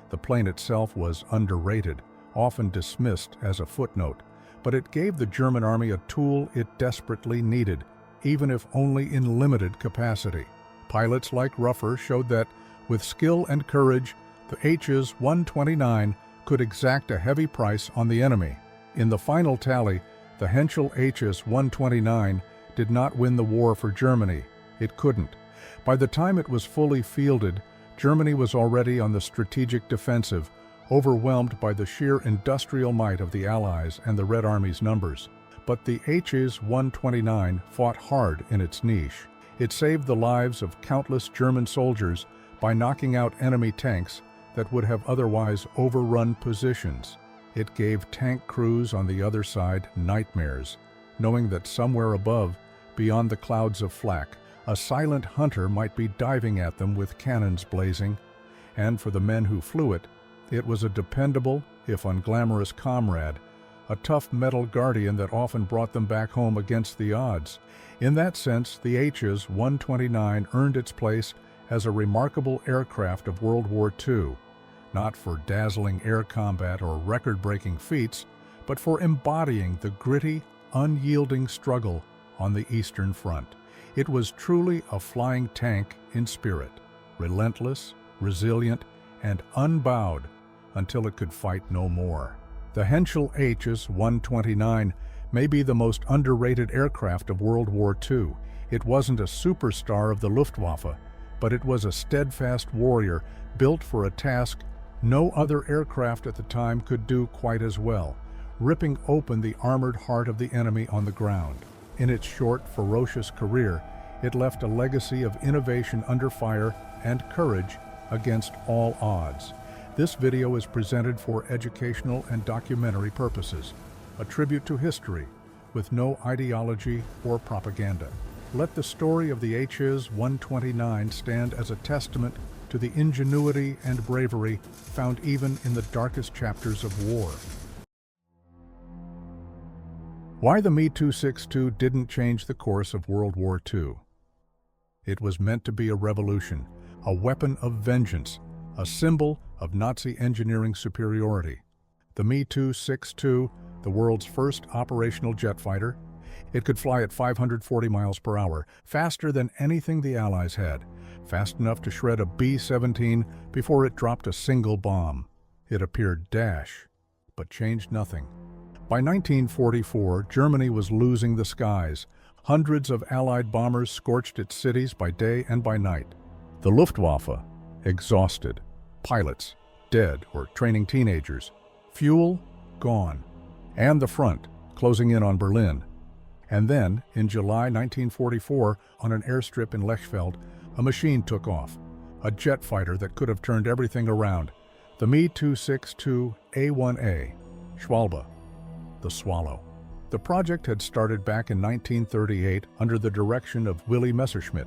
The plane itself was underrated, often dismissed as a footnote, but it gave the German army a tool it desperately needed, even if only in limited capacity. Pilots like Ruffer showed that, with skill and courage, the HS-129 could exact a heavy price on the enemy. In the final tally, the Heinkel HS-129 did not win the war for Germany. It couldn't. By the time it was fully fielded, Germany was already on the strategic defensive, overwhelmed by the sheer industrial might of the Allies and the Red Army's numbers. But the HS-129 fought hard in its niche. It saved the lives of countless German soldiers by knocking out enemy tanks that would have otherwise overrun positions. It gave tank crews on the other side nightmares, knowing that somewhere above, beyond the clouds of flak, a silent hunter might be diving at them with cannons blazing. And for the men who flew it, it was a dependable, if unglamorous comrade, a tough metal guardian that often brought them back home against the odds. In that sense, the HS-129 earned its place as a remarkable aircraft of World War II, not for dazzling air combat or record-breaking feats, but for embodying the gritty, unyielding struggle on the Eastern Front. It was truly a flying tank in spirit, relentless, resilient, and unbowed until it could fight no more. The Heinkel HS-129 may be the most underrated aircraft of World War II. It wasn't a superstar of the Luftwaffe, but it was a steadfast warrior built for a task no other aircraft at the time could do quite as well, ripping open the armored heart of the enemy on the ground. In its short, ferocious career, it left a legacy of innovation under fire and courage against all odds. This video is presented for educational and documentary purposes, a tribute to history, with no ideology or propaganda. Let the story of the HS-129 stand as a testament to the ingenuity and bravery found even in the darkest chapters of war. Why the Me-262 didn't change the course of World War II. It was meant to be a revolution, a weapon of vengeance, a symbol of Nazi engineering superiority. The Me-262, the world's first operational jet fighter, it could fly at 540 miles per hour, faster than anything the Allies had, fast enough to shred a B-17 before it dropped a single bomb. It appeared dash, but changed nothing. By 1944, Germany was losing the skies. Hundreds of Allied bombers scorched its cities by day and by night. The Luftwaffe, exhausted. Pilots, dead or training teenagers. Fuel, gone. And the front, closing in on Berlin. And then, in July 1944, on an airstrip in Lechfeld, a machine took off. A jet fighter that could have turned everything around. The Me-262A1A, Schwalbe, the Swallow. The project had started back in 1938 under the direction of Willy Messerschmitt.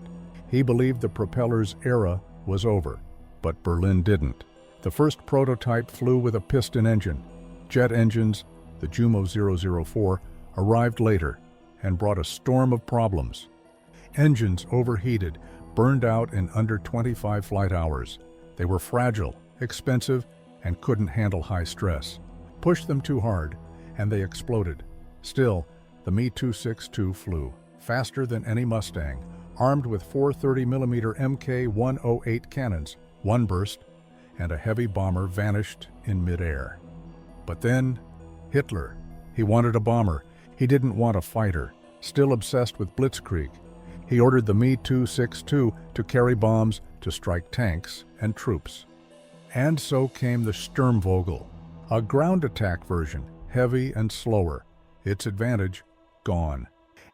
He believed the propeller's era was over, but Berlin didn't. The first prototype flew with a piston engine. Jet engines, the Jumo 004, arrived later and brought a storm of problems. Engines overheated, burned out in under 25 flight hours. They were fragile, expensive, and couldn't handle high stress. Push them too hard, and they exploded. Still, the Me-262 flew, faster than any Mustang, armed with 430mm Mk-108 cannons. One burst, and a heavy bomber vanished in midair. But then, Hitler. He wanted a bomber. He didn't want a fighter. Still obsessed with blitzkrieg, he ordered the Me-262 to carry bombs, to strike tanks and troops. And so came the Sturmvogel, a ground attack version, heavy and slower. Its advantage, gone.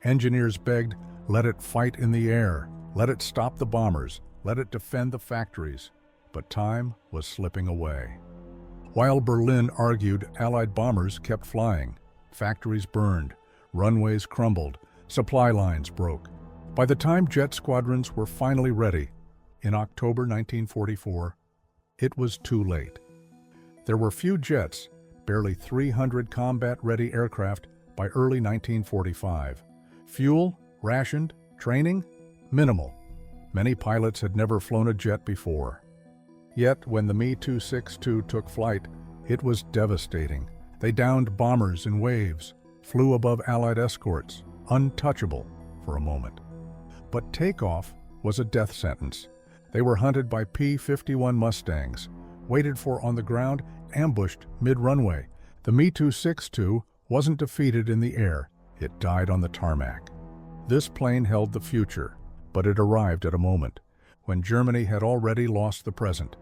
Engineers begged, let it fight in the air, let it stop the bombers, let it defend the factories. But time was slipping away. While Berlin argued, Allied bombers kept flying. Factories burned, runways crumbled, supply lines broke. By the time jet squadrons were finally ready, in October 1944, it was too late. There were few jets, barely 300 combat-ready aircraft by early 1945. Fuel, rationed, training, minimal. Many pilots had never flown a jet before. Yet, when the Me-262 took flight, it was devastating. They downed bombers in waves, flew above Allied escorts, untouchable for a moment. But takeoff was a death sentence. They were hunted by P-51 Mustangs, waited for on the ground, ambushed mid-runway. The Me-262 wasn't defeated in the air, it died on the tarmac. This plane held the future, but it arrived at a moment when Germany had already lost the present.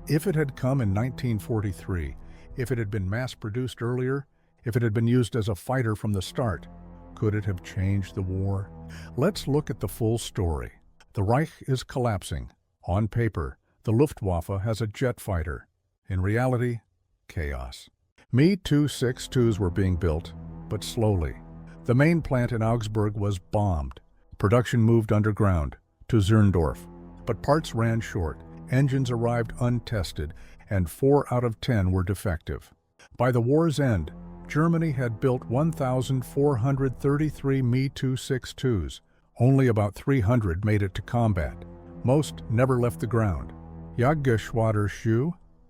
If it had come in 1943, if it had been mass-produced earlier, if it had been used as a fighter from the start, could it have changed the war? Let's look at the full story. The Reich is collapsing. On paper, the Luftwaffe has a jet fighter. In reality, chaos. Me-262s were being built, but slowly. The main plant in Augsburg was bombed. Production moved underground, to Zirndorf. But parts ran short, engines arrived untested, and 4 out of 10 were defective. By the war's end, Germany had built 1,433 Me-262s. Only about 300 made it to combat. Most never left the ground. Jagdgeschwader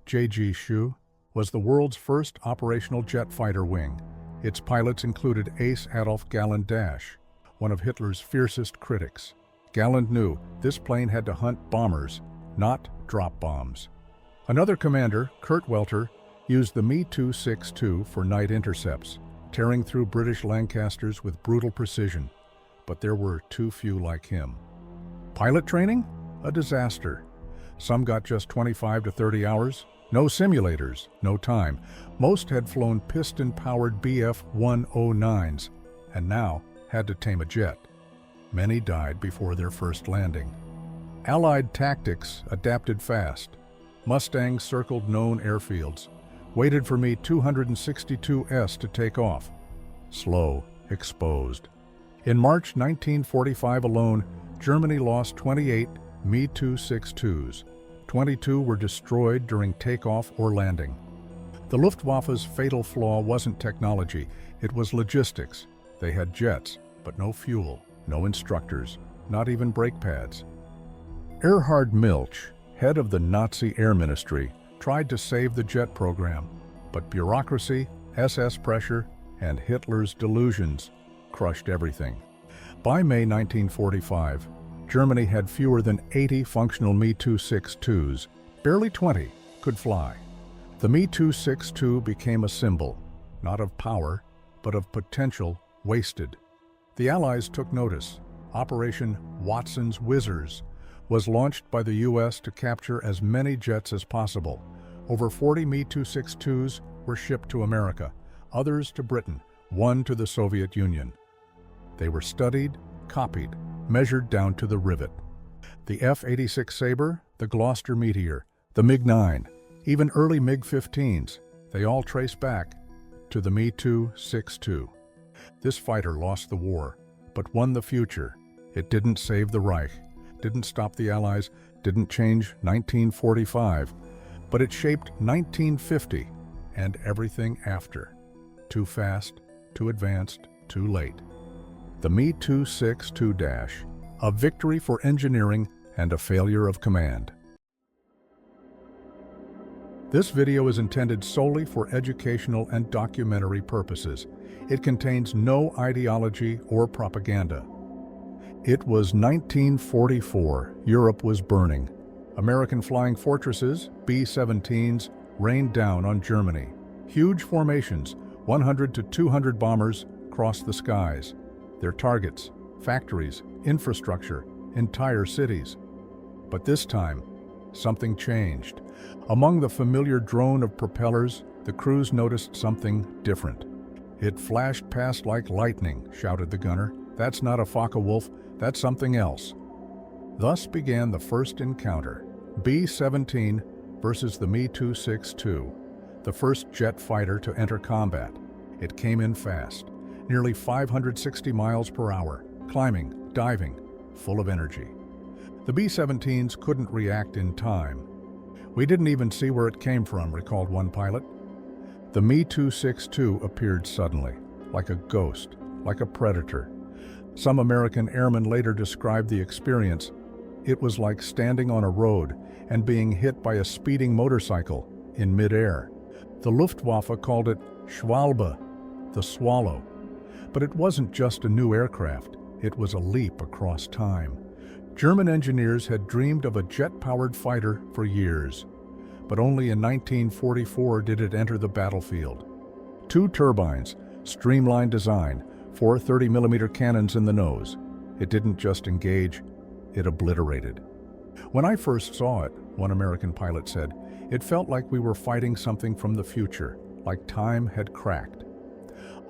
JG Schuh, was the world's first operational jet fighter wing. Its pilots included Ace Adolf Galland-Dasch, one of Hitler's fiercest critics. Galland knew this plane had to hunt bombers, not drop bombs. Another commander, Kurt Welter, used the Me-262 for night intercepts, tearing through British Lancasters with brutal precision. But there were too few like him. Pilot training? A disaster. Some got just 25 to 30 hours. No simulators, no time. Most had flown piston-powered Bf-109s, and now had to tame a jet. Many died before their first landing. Allied tactics adapted fast. Mustangs circled known airfields, waited for Me-262S to take off. Slow, exposed. In March 1945 alone, Germany lost 28 Me-262s. 22 were destroyed during takeoff or landing. The Luftwaffe's fatal flaw wasn't technology, it was logistics. They had jets, but no fuel, no instructors, not even brake pads. Erhard Milch, head of the Nazi Air Ministry, tried to save the jet program, but bureaucracy, SS pressure, and Hitler's delusions crushed everything. By May 1945, Germany had fewer than 80 functional Me-262s. Barely 20 could fly. The Me-262 became a symbol, not of power, but of potential wasted. The Allies took notice. Operation Watson's Whizzers was launched by the U.S. to capture as many jets as possible. Over 40 Me-262s were shipped to America, others to Britain, one to the Soviet Union. They were studied, copied, measured down to the rivet. The F-86 Sabre, the Gloucester Meteor, the MiG-9, Even early MiG-15s, they all trace back to the Me-262. This fighter lost the war, but won the future. It didn't save the Reich, didn't stop the Allies, didn't change 1945, but it shaped 1950 and everything after. Too fast, too advanced, too late. The Me-262-, a victory for engineering and a failure of command. This video is intended solely for educational and documentary purposes. It contains no ideology or propaganda. It was 1944. Europe was burning. American flying fortresses, B-17s, rained down on Germany. Huge formations, 100 to 200 bombers, crossed the skies. Their targets, factories, infrastructure, entire cities. But this time, something changed. Among the familiar drone of propellers, the crews noticed something different. "It flashed past like lightning," shouted the gunner. "That's not a Focke-Wulf, that's something else." Thus began the first encounter. B-17 versus the Me-262, the first jet fighter to enter combat. It came in fast, nearly 560 miles per hour, climbing, diving, full of energy. The B-17s couldn't react in time. "We didn't even see where it came from," recalled one pilot. The Me-262 appeared suddenly, like a ghost, like a predator. Some American airmen later described the experience. It was like standing on a road and being hit by a speeding motorcycle in midair. The Luftwaffe called it Schwalbe, the swallow. But it wasn't just a new aircraft, it was a leap across time. German engineers had dreamed of a jet-powered fighter for years, but only in 1944 did it enter the battlefield. 2 turbines, streamlined design, 4 30mm cannons in the nose. It didn't just engage, it obliterated. "When I first saw it," one American pilot said, "it felt like we were fighting something from the future, like time had cracked."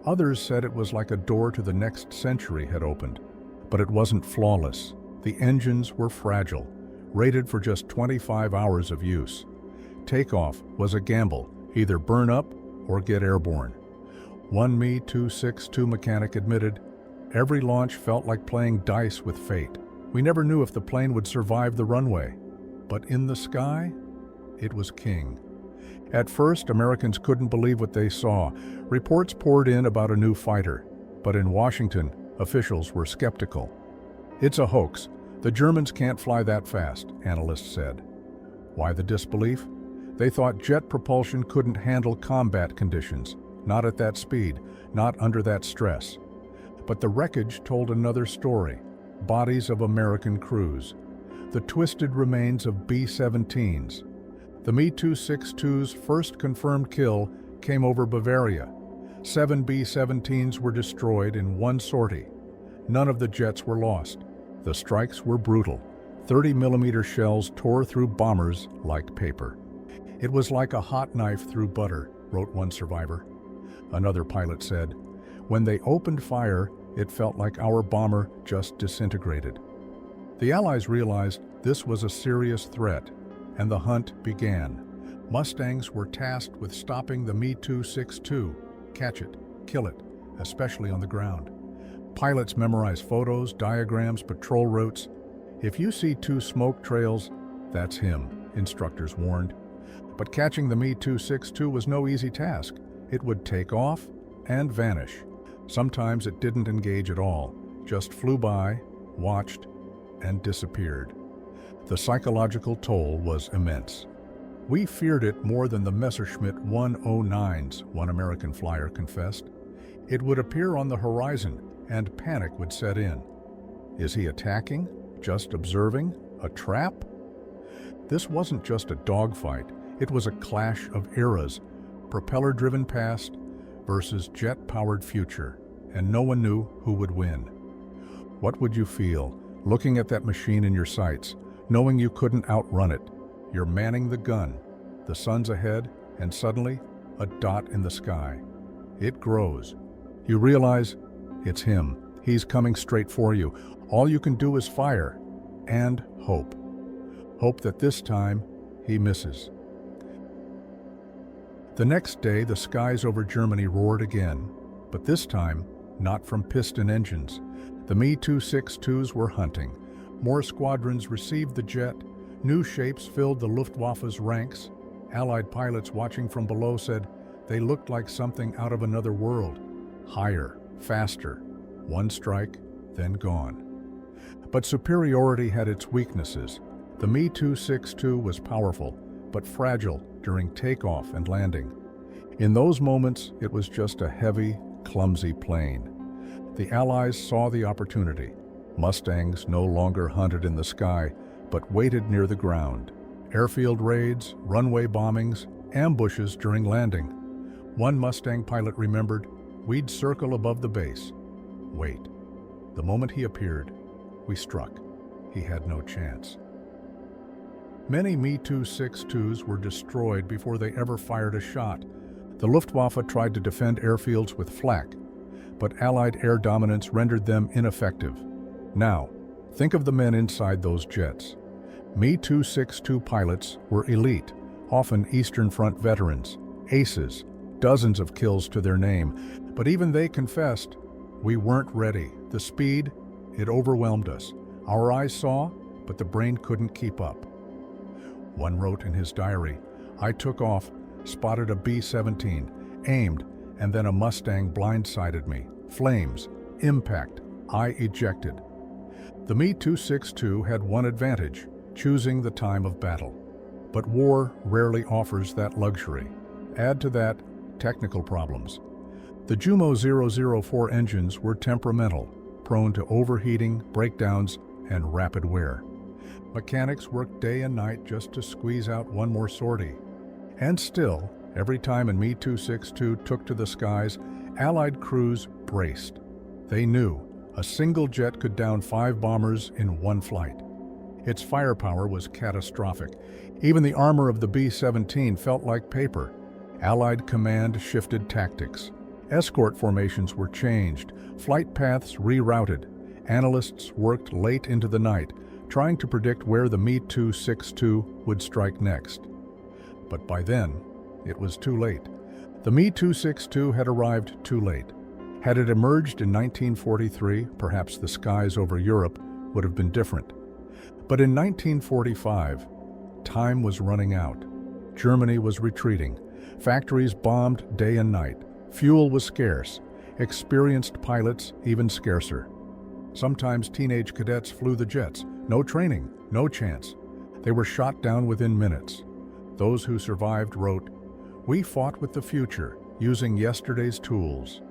Others said it was like a door to the next century had opened. But it wasn't flawless. The engines were fragile, rated for just 25 hours of use. Takeoff was a gamble, either burn up or get airborne. One Me-262 mechanic admitted, "Every launch felt like playing dice with fate. We never knew if the plane would survive the runway. But in the sky, it was king." At first, Americans couldn't believe what they saw. Reports poured in about a new fighter, but in Washington, officials were skeptical. "It's a hoax. The Germans can't fly that fast," analysts said. Why the disbelief? They thought jet propulsion couldn't handle combat conditions, not at that speed, not under that stress. But the wreckage told another story. Bodies of American crews. The twisted remains of B-17s. The Me-262's first confirmed kill came over Bavaria. 7 B-17s were destroyed in one sortie. None of the jets were lost. The strikes were brutal. 30mm shells tore through bombers like paper. "It was like a hot knife through butter," wrote one survivor. Another pilot said, "When they opened fire, it felt like our bomber just disintegrated." The Allies realized this was a serious threat, and the hunt began. Mustangs were tasked with stopping the Me-262. Catch it, kill it, especially on the ground. Pilots memorized photos, diagrams, patrol routes. "If you see 2 smoke trails, that's him," instructors warned. But catching the Me-262 was no easy task. It would take off and vanish. Sometimes it didn't engage at all, just flew by, watched, and disappeared. The psychological toll was immense. "We feared it more than the Messerschmitt 109s, one American flyer confessed. It would appear on the horizon, and panic would set in. Is he attacking? Just observing? A trap? This wasn't just a dogfight. It was a clash of eras, propeller-driven past versus jet-powered future, and no one knew who would win. What would you feel, looking at that machine in your sights, knowing you couldn't outrun it? You're manning the gun, the sun's ahead, and suddenly, a dot in the sky. It grows. You realize it's him. He's coming straight for you. All you can do is fire and hope. Hope that this time he misses. The next day, the skies over Germany roared again, but this time, not from piston engines. The Me-262s were hunting. More squadrons received the jet. New shapes filled the Luftwaffe's ranks. Allied pilots watching from below said they looked like something out of another world. Higher, faster. One strike, then gone. But superiority had its weaknesses. The Me-262 was powerful, but fragile during takeoff and landing. In those moments, it was just a heavy, clumsy plane. The Allies saw the opportunity. Mustangs no longer hunted in the sky, but waited near the ground. Airfield raids, runway bombings, ambushes during landing. One Mustang pilot remembered, "We'd circle above the base. Wait." The moment he appeared, we struck. He had no chance. Many Me-262s were destroyed before they ever fired a shot. The Luftwaffe tried to defend airfields with flak, but Allied air dominance rendered them ineffective. Now, think of the men inside those jets. Me-262 pilots were elite, often Eastern Front veterans, aces, dozens of kills to their name, but even they confessed, "We weren't ready. The speed, it overwhelmed us. Our eyes saw, but the brain couldn't keep up." One wrote in his diary, "I took off, spotted a B-17, aimed, and then a Mustang blindsided me. Flames, impact, I ejected." The Me-262 had one advantage, choosing the time of battle. But war rarely offers that luxury. Add to that, technical problems. The Jumo 004 engines were temperamental, prone to overheating, breakdowns, and rapid wear. Mechanics worked day and night just to squeeze out one more sortie. And still, every time a Me-262 took to the skies, Allied crews braced. They knew a single jet could down 5 bombers in one flight. Its firepower was catastrophic. Even the armor of the B-17 felt like paper. Allied command shifted tactics. Escort formations were changed, flight paths rerouted. Analysts worked late into the night, trying to predict where the Me-262 would strike next. But by then, it was too late. The Me-262 had arrived too late. Had it emerged in 1943, perhaps the skies over Europe would have been different. But in 1945, time was running out. Germany was retreating. Factories bombed day and night. Fuel was scarce. Experienced pilots even scarcer. Sometimes teenage cadets flew the jets. No training, no chance. They were shot down within minutes. Those who survived wrote, "We fought with the future, using yesterday's tools."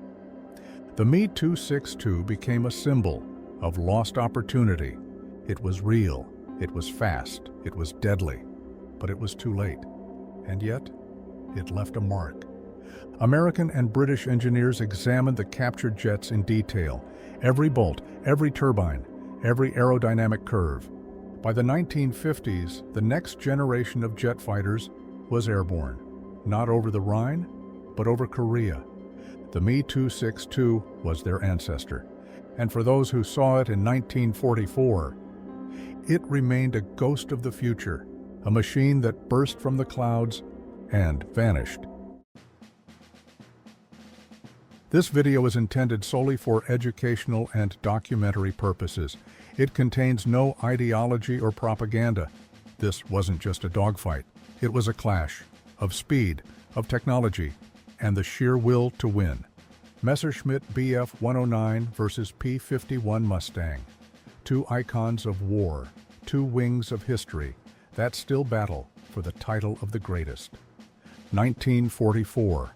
The Me-262 became a symbol of lost opportunity. It was real, it was fast, it was deadly, but it was too late. And yet, it left a mark. American and British engineers examined the captured jets in detail. Every bolt, every turbine, every aerodynamic curve. By the 1950s, the next generation of jet fighters was airborne. Not over the Rhine, but over Korea. The Me-262 was their ancestor. And for those who saw it in 1944, it remained a ghost of the future, a machine that burst from the clouds and vanished. This video is intended solely for educational and documentary purposes. It contains no ideology or propaganda. This wasn't just a dogfight. It was a clash of speed, of technology, and the sheer will to win. Messerschmitt Bf-109 versus P-51 Mustang. Two icons of war, two wings of history that still battle for the title of the greatest. 1944.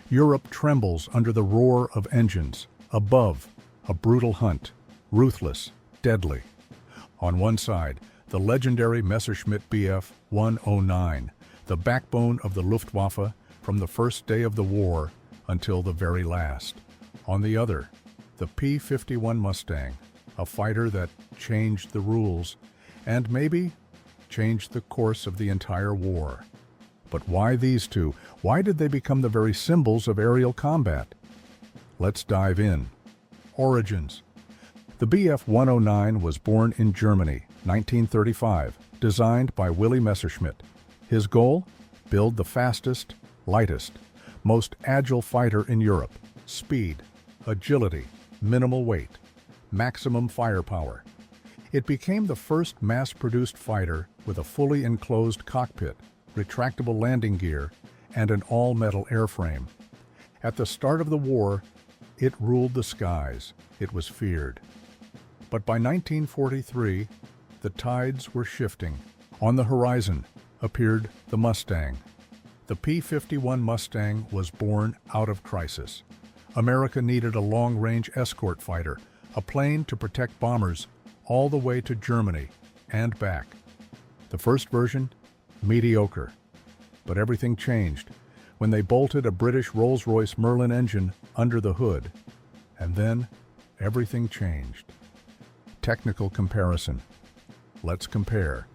Europe trembles under the roar of engines. Above, a brutal hunt, ruthless, deadly. On one side, the legendary Messerschmitt Bf-109, the backbone of the Luftwaffe from the first day of the war until the very last. On the other, the P-51 Mustang, a fighter that changed the rules and maybe changed the course of the entire war. But why these two? Why did they become the very symbols of aerial combat? Let's dive in. Origins. The Bf-109 was born in Germany, 1935, designed by Willy Messerschmitt. His goal? Build the fastest, lightest, most agile fighter in Europe. Speed, agility, minimal weight, maximum firepower. It became the first mass-produced fighter with a fully enclosed cockpit, retractable landing gear, and an all-metal airframe. At the start of the war, it ruled the skies. It was feared. But by 1943, the tides were shifting. On the horizon appeared the Mustang. The P-51 Mustang was born out of crisis. America needed a long-range escort fighter, a plane to protect bombers all the way to Germany and back. The first version, mediocre. But everything changed when they bolted a British Rolls-Royce Merlin engine under the hood. And then everything changed. Technical comparison. Let's compare.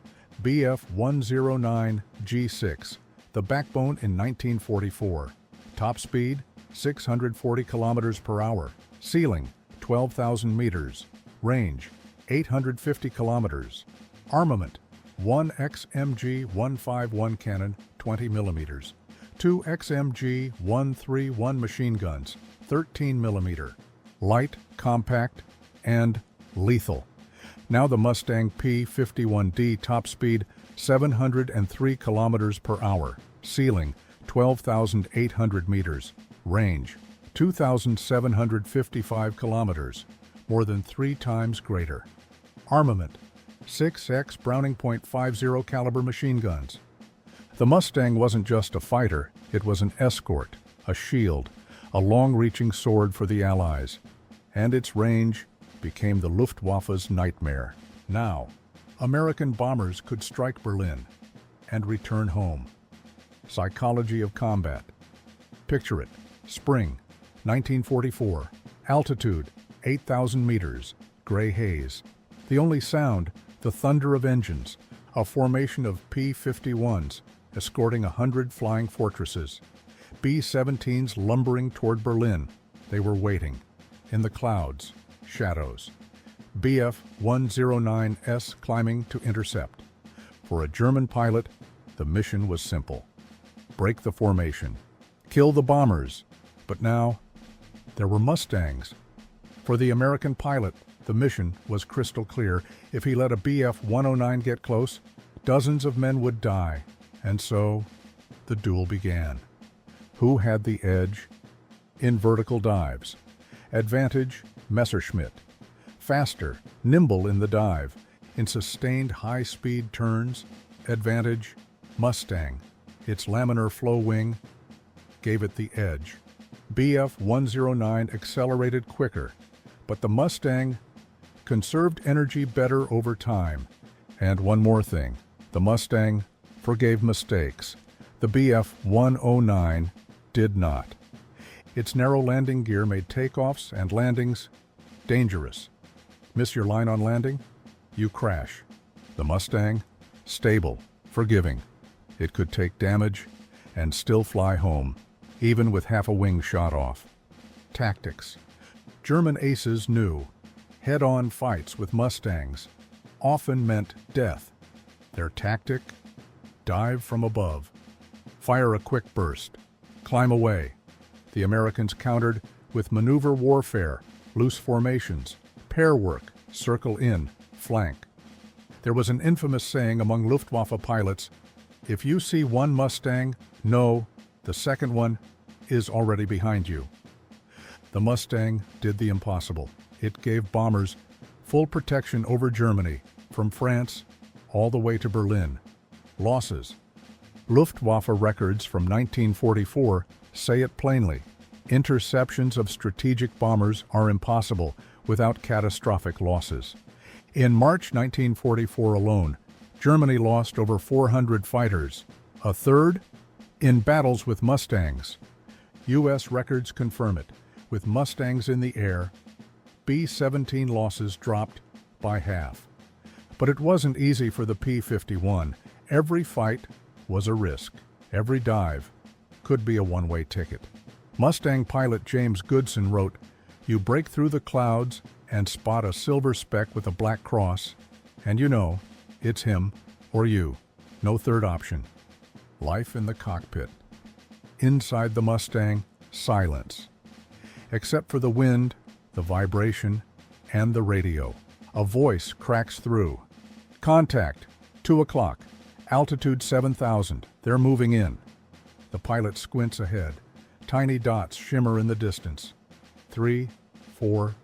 Bf-109 G6, the backbone in 1944. Top speed, 640 kilometers per hour. Ceiling, 12,000 meters. Range, 850 kilometers. Armament, 1 XMG-151 cannon, 20 millimeters. 2 XMG-131 machine guns, 13 millimeter. Light, compact, and lethal. Now the Mustang P-51D, top speed 703 kilometers per hour. Ceiling 12,800 meters. Range 2,755 kilometers, more than 3 times greater. Armament 6x Browning .50 caliber machine guns. The Mustang wasn't just a fighter, it was an escort, a shield, a long-reaching sword for the Allies. And its range became the Luftwaffe's nightmare. Now, American bombers could strike Berlin and return home. Psychology of combat. Picture it. Spring, 1944. Altitude, 8,000 meters. Gray haze. The only sound, the thunder of engines. A formation of P-51s escorting 100 flying fortresses. B-17s lumbering toward Berlin. They were waiting. In the clouds. Shadows. Bf-109S climbing to intercept. For a German pilot, the mission was simple. Break the formation. Kill the bombers. But now, there were Mustangs. For the American pilot, the mission was crystal clear. If he let a Bf-109 get close, dozens of men would die. And so, the duel began. Who had the edge? In vertical dives. Advantage, Messerschmitt. Faster, nimble in the dive. In sustained high-speed turns, advantage, Mustang. Its laminar flow wing gave it the edge. Bf-109 accelerated quicker, but the Mustang conserved energy better over time. And one more thing, the Mustang forgave mistakes. The Bf-109 did not. Its narrow landing gear made takeoffs and landings dangerous. Miss your line on landing? You crash. The Mustang? Stable, forgiving. It could take damage and still fly home, even with half a wing shot off. Tactics. German aces knew head-on fights with Mustangs often meant death. Their tactic? Dive from above. Fire a quick burst. Climb away. The Americans countered with maneuver warfare, loose formations, pair work, circle in, flank. There was an infamous saying among Luftwaffe pilots, if you see one Mustang, know the second one is already behind you. The Mustang did the impossible. It gave bombers full protection over Germany, from France all the way to Berlin. Losses. Luftwaffe records from 1944 say it plainly. Interceptions of strategic bombers are impossible without catastrophic losses. In March 1944 alone, Germany lost over 400 fighters, a third in battles with Mustangs. U.S. records confirm it. With Mustangs in the air, B-17 losses dropped by half. But it wasn't easy for the P-51. Every fight was a risk. Every dive could be a one-way ticket. Mustang pilot James Goodson wrote, "You break through the clouds and spot a silver speck with a black cross, and you know, it's him or you. No third option." Life in the cockpit. Inside the Mustang, silence. Except for the wind, the vibration, and the radio. A voice cracks through. Contact, 2 o'clock, altitude 7,000, they're moving in. The pilot squints ahead. Tiny dots shimmer in the distance. 3, 4,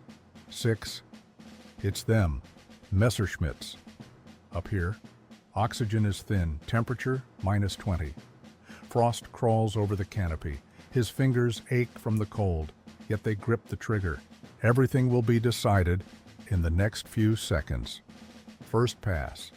6. It's them, Messerschmitts. Up here, oxygen is thin, temperature -20. Frost crawls over the canopy. His fingers ache from the cold, yet they grip the trigger. Everything will be decided in the next few seconds. First pass.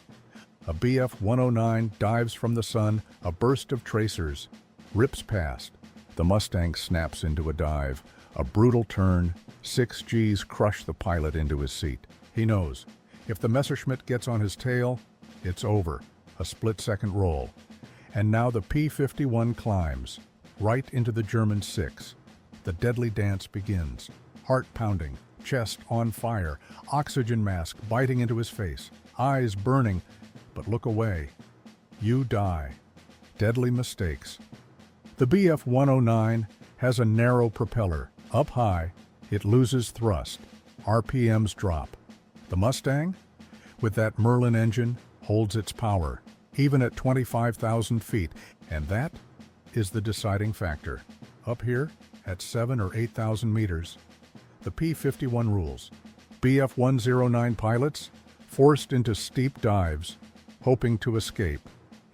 A Bf-109 dives from the sun, a burst of tracers, rips past. The Mustang snaps into a dive. A brutal turn, 6 Gs crush the pilot into his seat. He knows, if the Messerschmitt gets on his tail, it's over. A split-second roll. And now the P-51 climbs, right into the German 6. The deadly dance begins. Heart pounding, chest on fire, oxygen mask biting into his face, eyes burning, but look away. You die. Deadly mistakes. The Bf-109 has a narrow propeller. Up high, it loses thrust. RPMs drop. The Mustang, with that Merlin engine, holds its power, even at 25,000 feet, and that is the deciding factor. Up here, at 7,000 or 8,000 meters, the P-51 rules. Bf-109 pilots forced into steep dives, hoping to escape.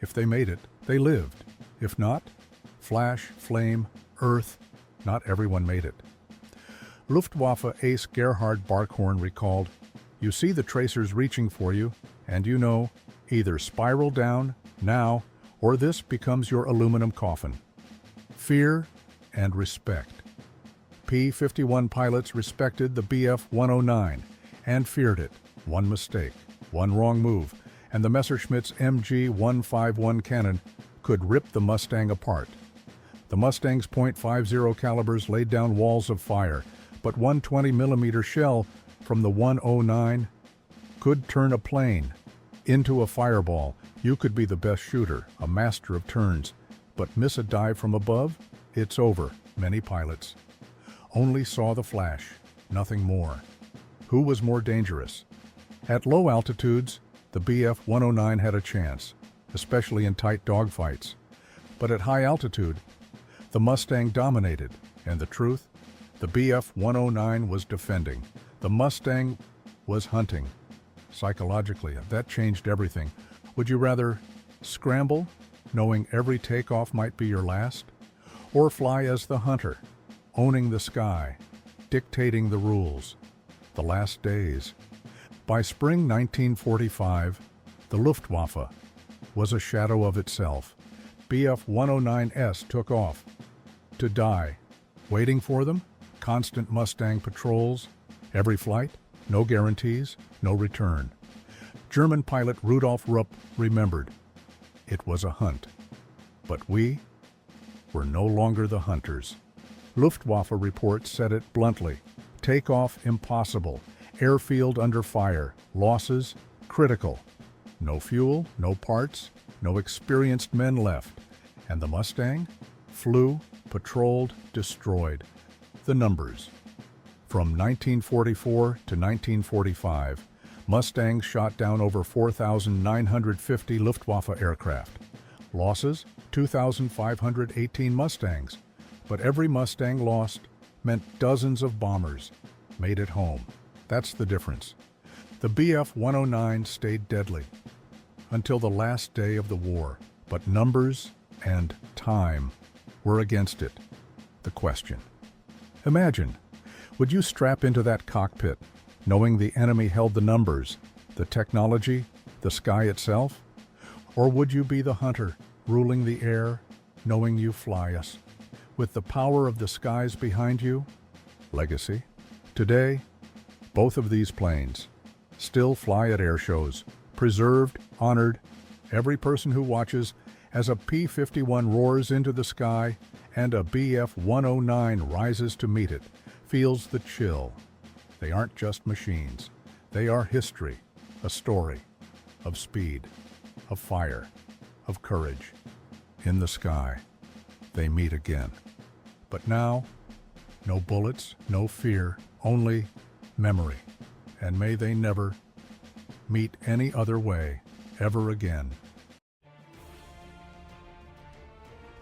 If they made it, they lived. If not, flash, flame, earth, not everyone made it. Luftwaffe ace Gerhard Barkhorn recalled, "You see the tracers reaching for you, and you know, either spiral down, now, or this becomes your aluminum coffin." Fear and respect. P-51 pilots respected the Bf-109 and feared it. One mistake, one wrong move, and the Messerschmitt's MG-151 cannon could rip the Mustang apart. The Mustang's .50 calibers laid down walls of fire, but one 20mm shell from the 109 could turn a plane into a fireball. You could be the best shooter, a master of turns, but miss a dive from above, it's over. Many pilots only saw the flash, nothing more. Who was more dangerous? At low altitudes, the Bf-109 had a chance, especially in tight dogfights. But at high altitude, the Mustang dominated, and the truth? The Bf-109 was defending. The Mustang was hunting. Psychologically, that changed everything. Would you rather scramble, knowing every takeoff might be your last, or fly as the hunter, owning the sky, dictating the rules? The last days. By spring 1945, the Luftwaffe was a shadow of itself. Bf-109s took off. To die. Waiting for them? Constant Mustang patrols. Every flight? No guarantees, no return. German pilot Rudolf Rupp remembered. It was a hunt. But we were no longer the hunters. Luftwaffe reports said it bluntly. Takeoff impossible. Airfield under fire. Losses critical. No fuel, no parts, no experienced men left. And the Mustang? Flew, patrolled, destroyed. The numbers. From 1944 to 1945, Mustangs shot down over 4,950 Luftwaffe aircraft. Losses? 2,518 Mustangs. But every Mustang lost meant dozens of bombers made it home. That's the difference. The Bf-109 stayed deadly until the last day of the war, but numbers and time were against it. The question. Imagine, would you strap into that cockpit, knowing the enemy held the numbers, the technology, the sky itself? Or would you be the hunter, ruling the air, knowing you fly us, with the power of the skies behind you? Legacy. Today, both of these planes still fly at air shows, preserved, honored. Every person who watches as a P-51 roars into the sky and a Bf-109 rises to meet it feels the chill. They aren't just machines. They are history, a story of speed, of fire, of courage, in the sky. they meet again. But now, no bullets, no fear, only memory. And may they never meet any other way ever again.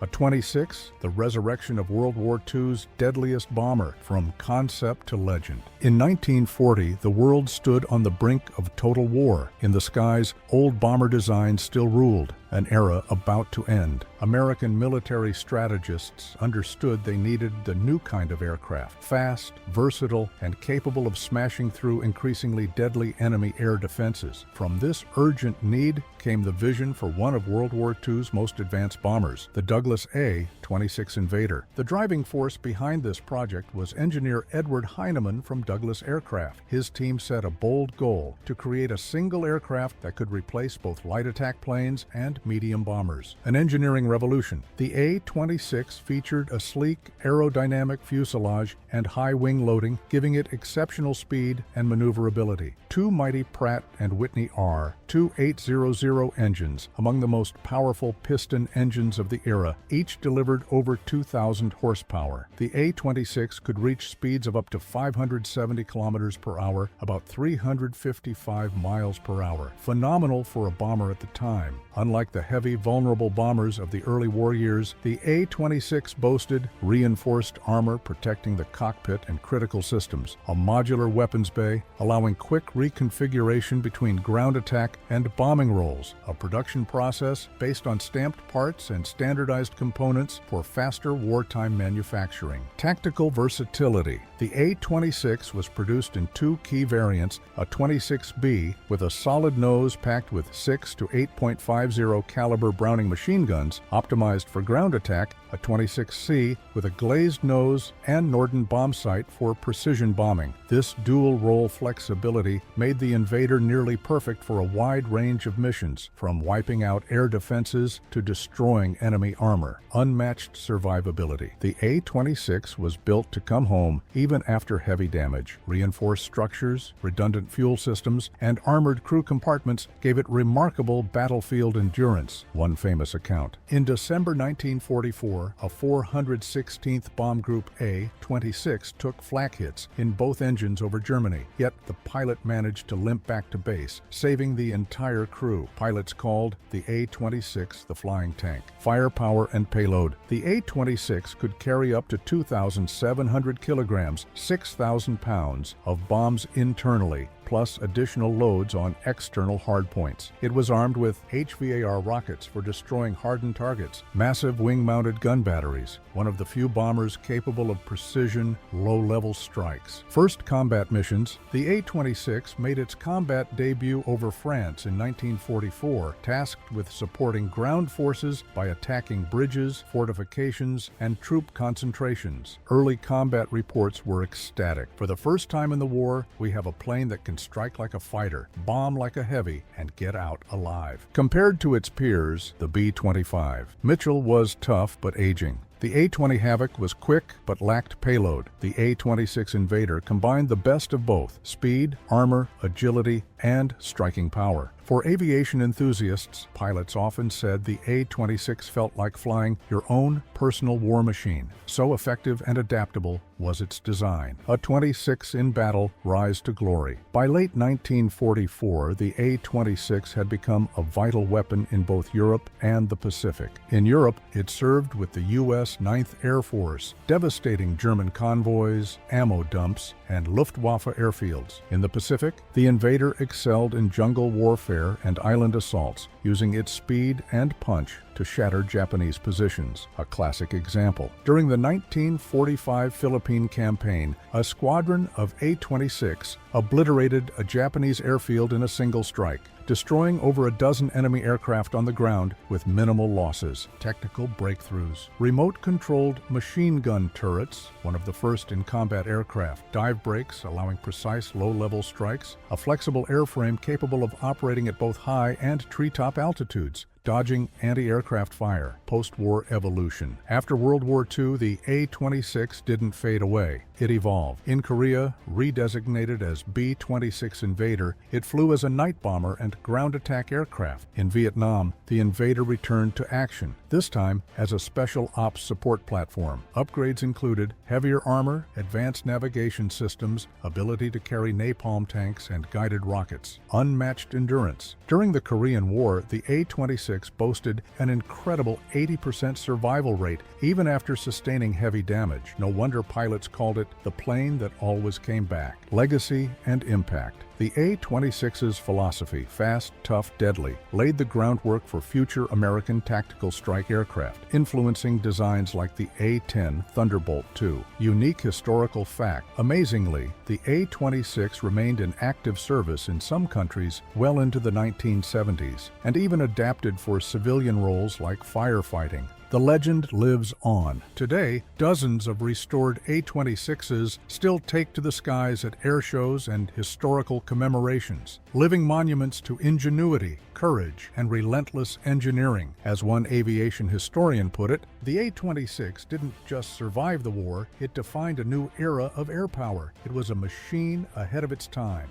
A 26, the resurrection of World War II's deadliest bomber, from concept to legend. In 1940, the world stood on the brink of total war. In the skies, old bomber designs still ruled, an era about to end. American military strategists understood they needed the new kind of aircraft, fast, versatile, and capable of smashing through increasingly deadly enemy air defenses. From this urgent need came the vision for one of World War II's most advanced bombers, the Douglas A-26 Invader. The driving force behind this project was engineer Edward Heinemann from Douglas Aircraft. His team set a bold goal to create a single aircraft that could replace both light attack planes and medium bombers. An engineering revolution. The A-26 featured a sleek, aerodynamic fuselage and high wing loading, giving it exceptional speed and maneuverability. Two mighty Pratt & Whitney R-2800 engines, among the most powerful piston engines of the era, each delivered over 2,000 horsepower. The A-26 could reach speeds of up to 570 kilometers per hour, about 355 miles per hour. Phenomenal for a bomber at the time. Unlike the heavy, vulnerable bombers of the early war years, the A-26 boasted reinforced armor protecting the cockpit and critical systems, a modular weapons bay allowing quick reconfiguration between ground attack and bombing roles, a production process based on stamped parts and standardized components for faster wartime manufacturing. Tactical versatility. The A-26 was produced in two key variants, a 26B with a solid nose packed with 6 to 8.50 caliber Browning machine guns, optimized for ground attack, a 26C with a glazed nose and Norden bomb sight for precision bombing. This dual-role flexibility made the Invader nearly perfect for a wide range of missions, from wiping out air defenses to destroying enemy armor. Unmatched survivability. The A-26 was built to come home even after heavy damage. Reinforced structures, redundant fuel systems, and armored crew compartments gave it remarkable battlefield endurance, one famous account. In December 1944, a 416th Bomb Group A-26 took flak hits in both engines over Germany, yet the pilot managed to limp back to base, saving the entire crew. Pilots called the A-26 the flying tank. Firepower and payload. The A-26 could carry up to 2,700 kilograms, 6,000 pounds, of bombs internally, plus additional loads on external hardpoints. It was armed with HVAR rockets for destroying hardened targets, massive wing-mounted gun batteries, one of the few bombers capable of precision, low-level strikes. First combat missions. The A-26 made its combat debut over France in 1944, tasked with supporting ground forces by attacking bridges, fortifications, and troop concentrations. Early combat reports were ecstatic. For the first time in the war, we have a plane that can strike like a fighter, bomb like a heavy, and get out alive. Compared to its peers, the B-25, Mitchell was tough but aging. The A-20 Havoc was quick but lacked payload. The A-26 Invader combined the best of both: speed, armor, agility, and striking power. For aviation enthusiasts, pilots often said the A-26 felt like flying your own personal war machine. So effective and adaptable was its design. A 26 in battle, rise to glory. By late 1944, the A-26 had become a vital weapon in both Europe and the Pacific. In Europe, it served with the U.S. 9th Air Force, devastating German convoys, ammo dumps, and Luftwaffe airfields. In the Pacific, the Invader excelled in jungle warfare and island assaults, using its speed and punch to shatter Japanese positions, a classic example. During the 1945 Philippine campaign, a squadron of A-26 obliterated a Japanese airfield in a single strike, destroying over a dozen enemy aircraft on the ground with minimal losses. Technical breakthroughs. Remote-controlled machine gun turrets, one of the first in combat aircraft. Dive brakes, allowing precise low-level strikes. A flexible airframe capable of operating at both high and treetop altitudes. dodging anti-aircraft fire. Post-war evolution. After World War II, the A-26 didn't fade away. It evolved. In Korea, redesignated as B-26 Invader, it flew as a night bomber and ground attack aircraft. In Vietnam, the Invader returned to action, this time as a special ops support platform. Upgrades included heavier armor, advanced navigation systems, ability to carry napalm tanks and guided rockets, unmatched endurance. During the Korean War, the A-26 boasted an incredible 80% survival rate, even after sustaining heavy damage. No wonder pilots called it the plane that always came back. Legacy and impact. The A-26's philosophy, fast, tough, deadly, laid the groundwork for future American tactical strike aircraft, influencing designs like the A-10 Thunderbolt II. Unique historical fact, amazingly, the A-26 remained in active service in some countries well into the 1970s, and even adapted for civilian roles like firefighting. The legend lives on. Today, dozens of restored A-26s still take to the skies at air shows and historical commemorations, living monuments to ingenuity, courage, and relentless engineering. As one aviation historian put it, the A-26 didn't just survive the war, it defined a new era of air power. It was a machine ahead of its time.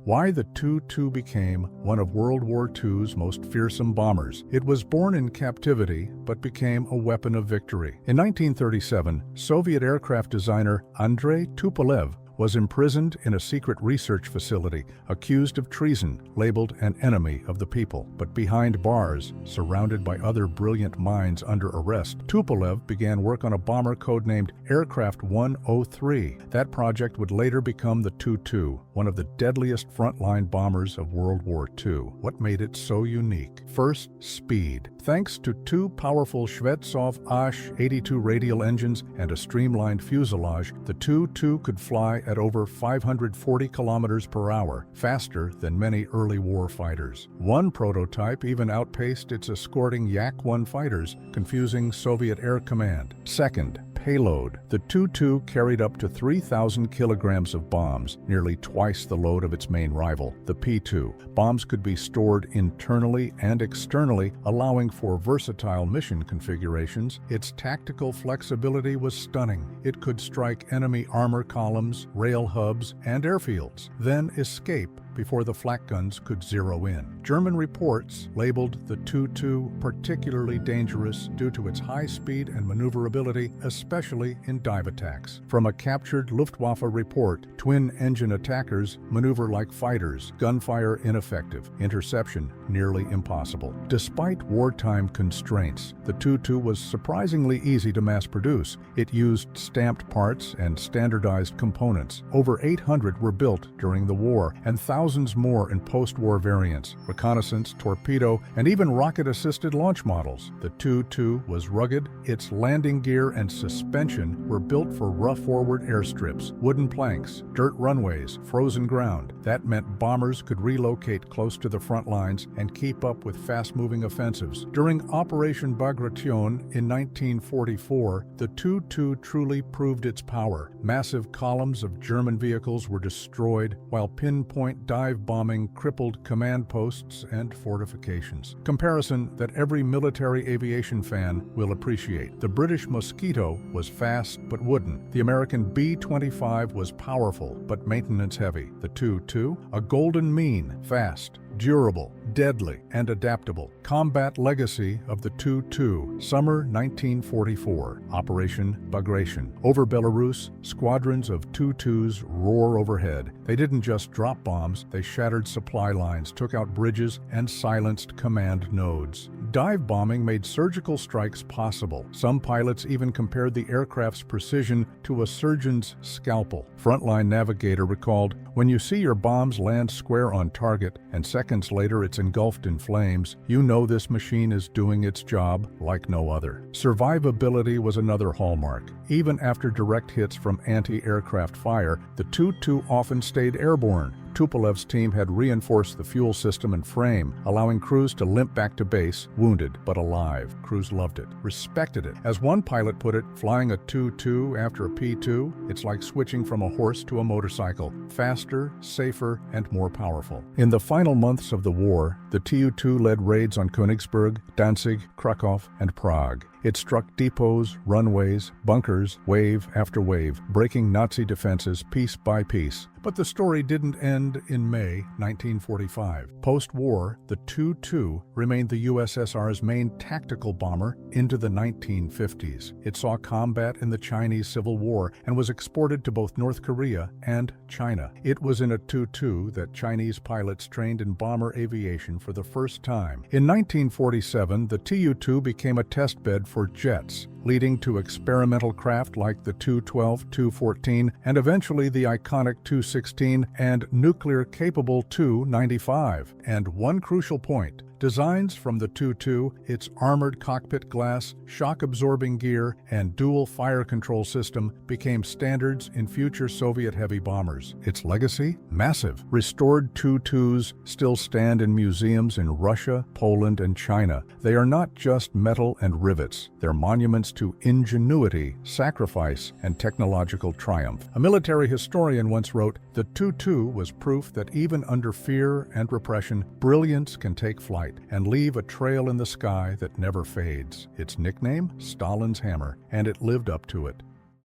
Why the Tu-2 became one of World War II's most fearsome bombers. It was born in captivity, but became a weapon of victory. In 1937, Soviet aircraft designer Andrei Tupolev was imprisoned in a secret research facility, accused of treason, labeled an enemy of the people. But behind bars, surrounded by other brilliant minds under arrest, Tupolev began work on a bomber codenamed Aircraft 103. That project would later become the Tu-2, one of the deadliest frontline bombers of World War II. What made it so unique? First, speed. Thanks to two powerful Shvetsov AH-82 radial engines and a streamlined fuselage, the Tu-2 could fly at over 540 kilometers per hour, faster than many early war fighters. One prototype even outpaced its escorting Yak-1 fighters, confusing Soviet Air Command. Second, payload. The Tu-2 carried up to 3,000 kilograms of bombs, nearly twice the load of its main rival, the P-2. Bombs could be stored internally and externally, allowing for versatile mission configurations. Its tactical flexibility was stunning. It could strike enemy armor columns, rail hubs, and airfields, then escape before the flak guns could zero in. German reports labeled the Tu-2 particularly dangerous due to its high speed and maneuverability, especially in dive attacks. From a captured Luftwaffe report, twin-engine attackers maneuver like fighters, gunfire ineffective, interception nearly impossible. Despite wartime constraints, the Tu-2 was surprisingly easy to mass produce. It used stamped parts and standardized components. Over 800 were built during the war, and thousands more in post-war variants, reconnaissance, torpedo, and even rocket-assisted launch models. The Tu-2 was rugged. Its landing gear and suspension were built for rough forward airstrips, wooden planks, dirt runways, frozen ground. That meant bombers could relocate close to the front lines and keep up with fast-moving offensives. During Operation Bagration in 1944, the Tu-2 truly proved its power. Massive columns of German vehicles were destroyed, while pinpoint dive bombing crippled command posts and fortifications. Comparison that every military aviation fan will appreciate. The British Mosquito was fast but wooden. The American B-25 was powerful but maintenance-heavy. The Tu-2, a golden mean, fast, durable, deadly, and adaptable. Combat legacy of the Tu-2, summer 1944, Operation Bagration. Over Belarus, squadrons of Tu-2s roar overhead. They didn't just drop bombs, they shattered supply lines, took out bridges, and silenced command nodes. Dive bombing made surgical strikes possible. Some pilots even compared the aircraft's precision to a surgeon's scalpel. Frontline navigator recalled, "When you see your bombs land square on target, and seconds later it's engulfed in flames, you know this machine is doing its job like no other." Survivability was another hallmark. Even after direct hits from anti-aircraft fire, the Tu-2 often stayed airborne. Tupolev's team had reinforced the fuel system and frame, allowing crews to limp back to base, wounded but alive. Crews loved it, respected it. As one pilot put it, flying a Tu-2 after a P-2, it's like switching from a horse to a motorcycle. Faster, safer, and more powerful. In the final final months of the war, the Tu-2 led raids on Königsberg, Danzig, Krakow, and Prague. It struck depots, runways, bunkers, wave after wave, breaking Nazi defenses piece by piece. But the story didn't end in May 1945. Post-war, the Tu-2 remained the USSR's main tactical bomber into the 1950s. It saw combat in the Chinese Civil War and was exported to both North Korea and China. It was in a Tu-2 that Chinese pilots trained in bomber aviation for the first time. In 1947, the Tu-2 became a test bed for jets, leading to experimental craft like the Tu-12, Tu-14, and eventually the iconic Tu-16 and nuclear-capable Tu-95. And one crucial point: designs from the Tu-2, its armored cockpit glass, shock-absorbing gear, and dual fire control system became standards in future Soviet heavy bombers. Its legacy? Massive. Restored Tu-2s still stand in museums in Russia, Poland, and China. They are not just metal and rivets. They're monuments to ingenuity, sacrifice, and technological triumph. A military historian once wrote, "The Tu-2 was proof that even under fear and repression, brilliance can take flight and leave a trail in the sky that never fades." Its nickname? Stalin's Hammer, and it lived up to it.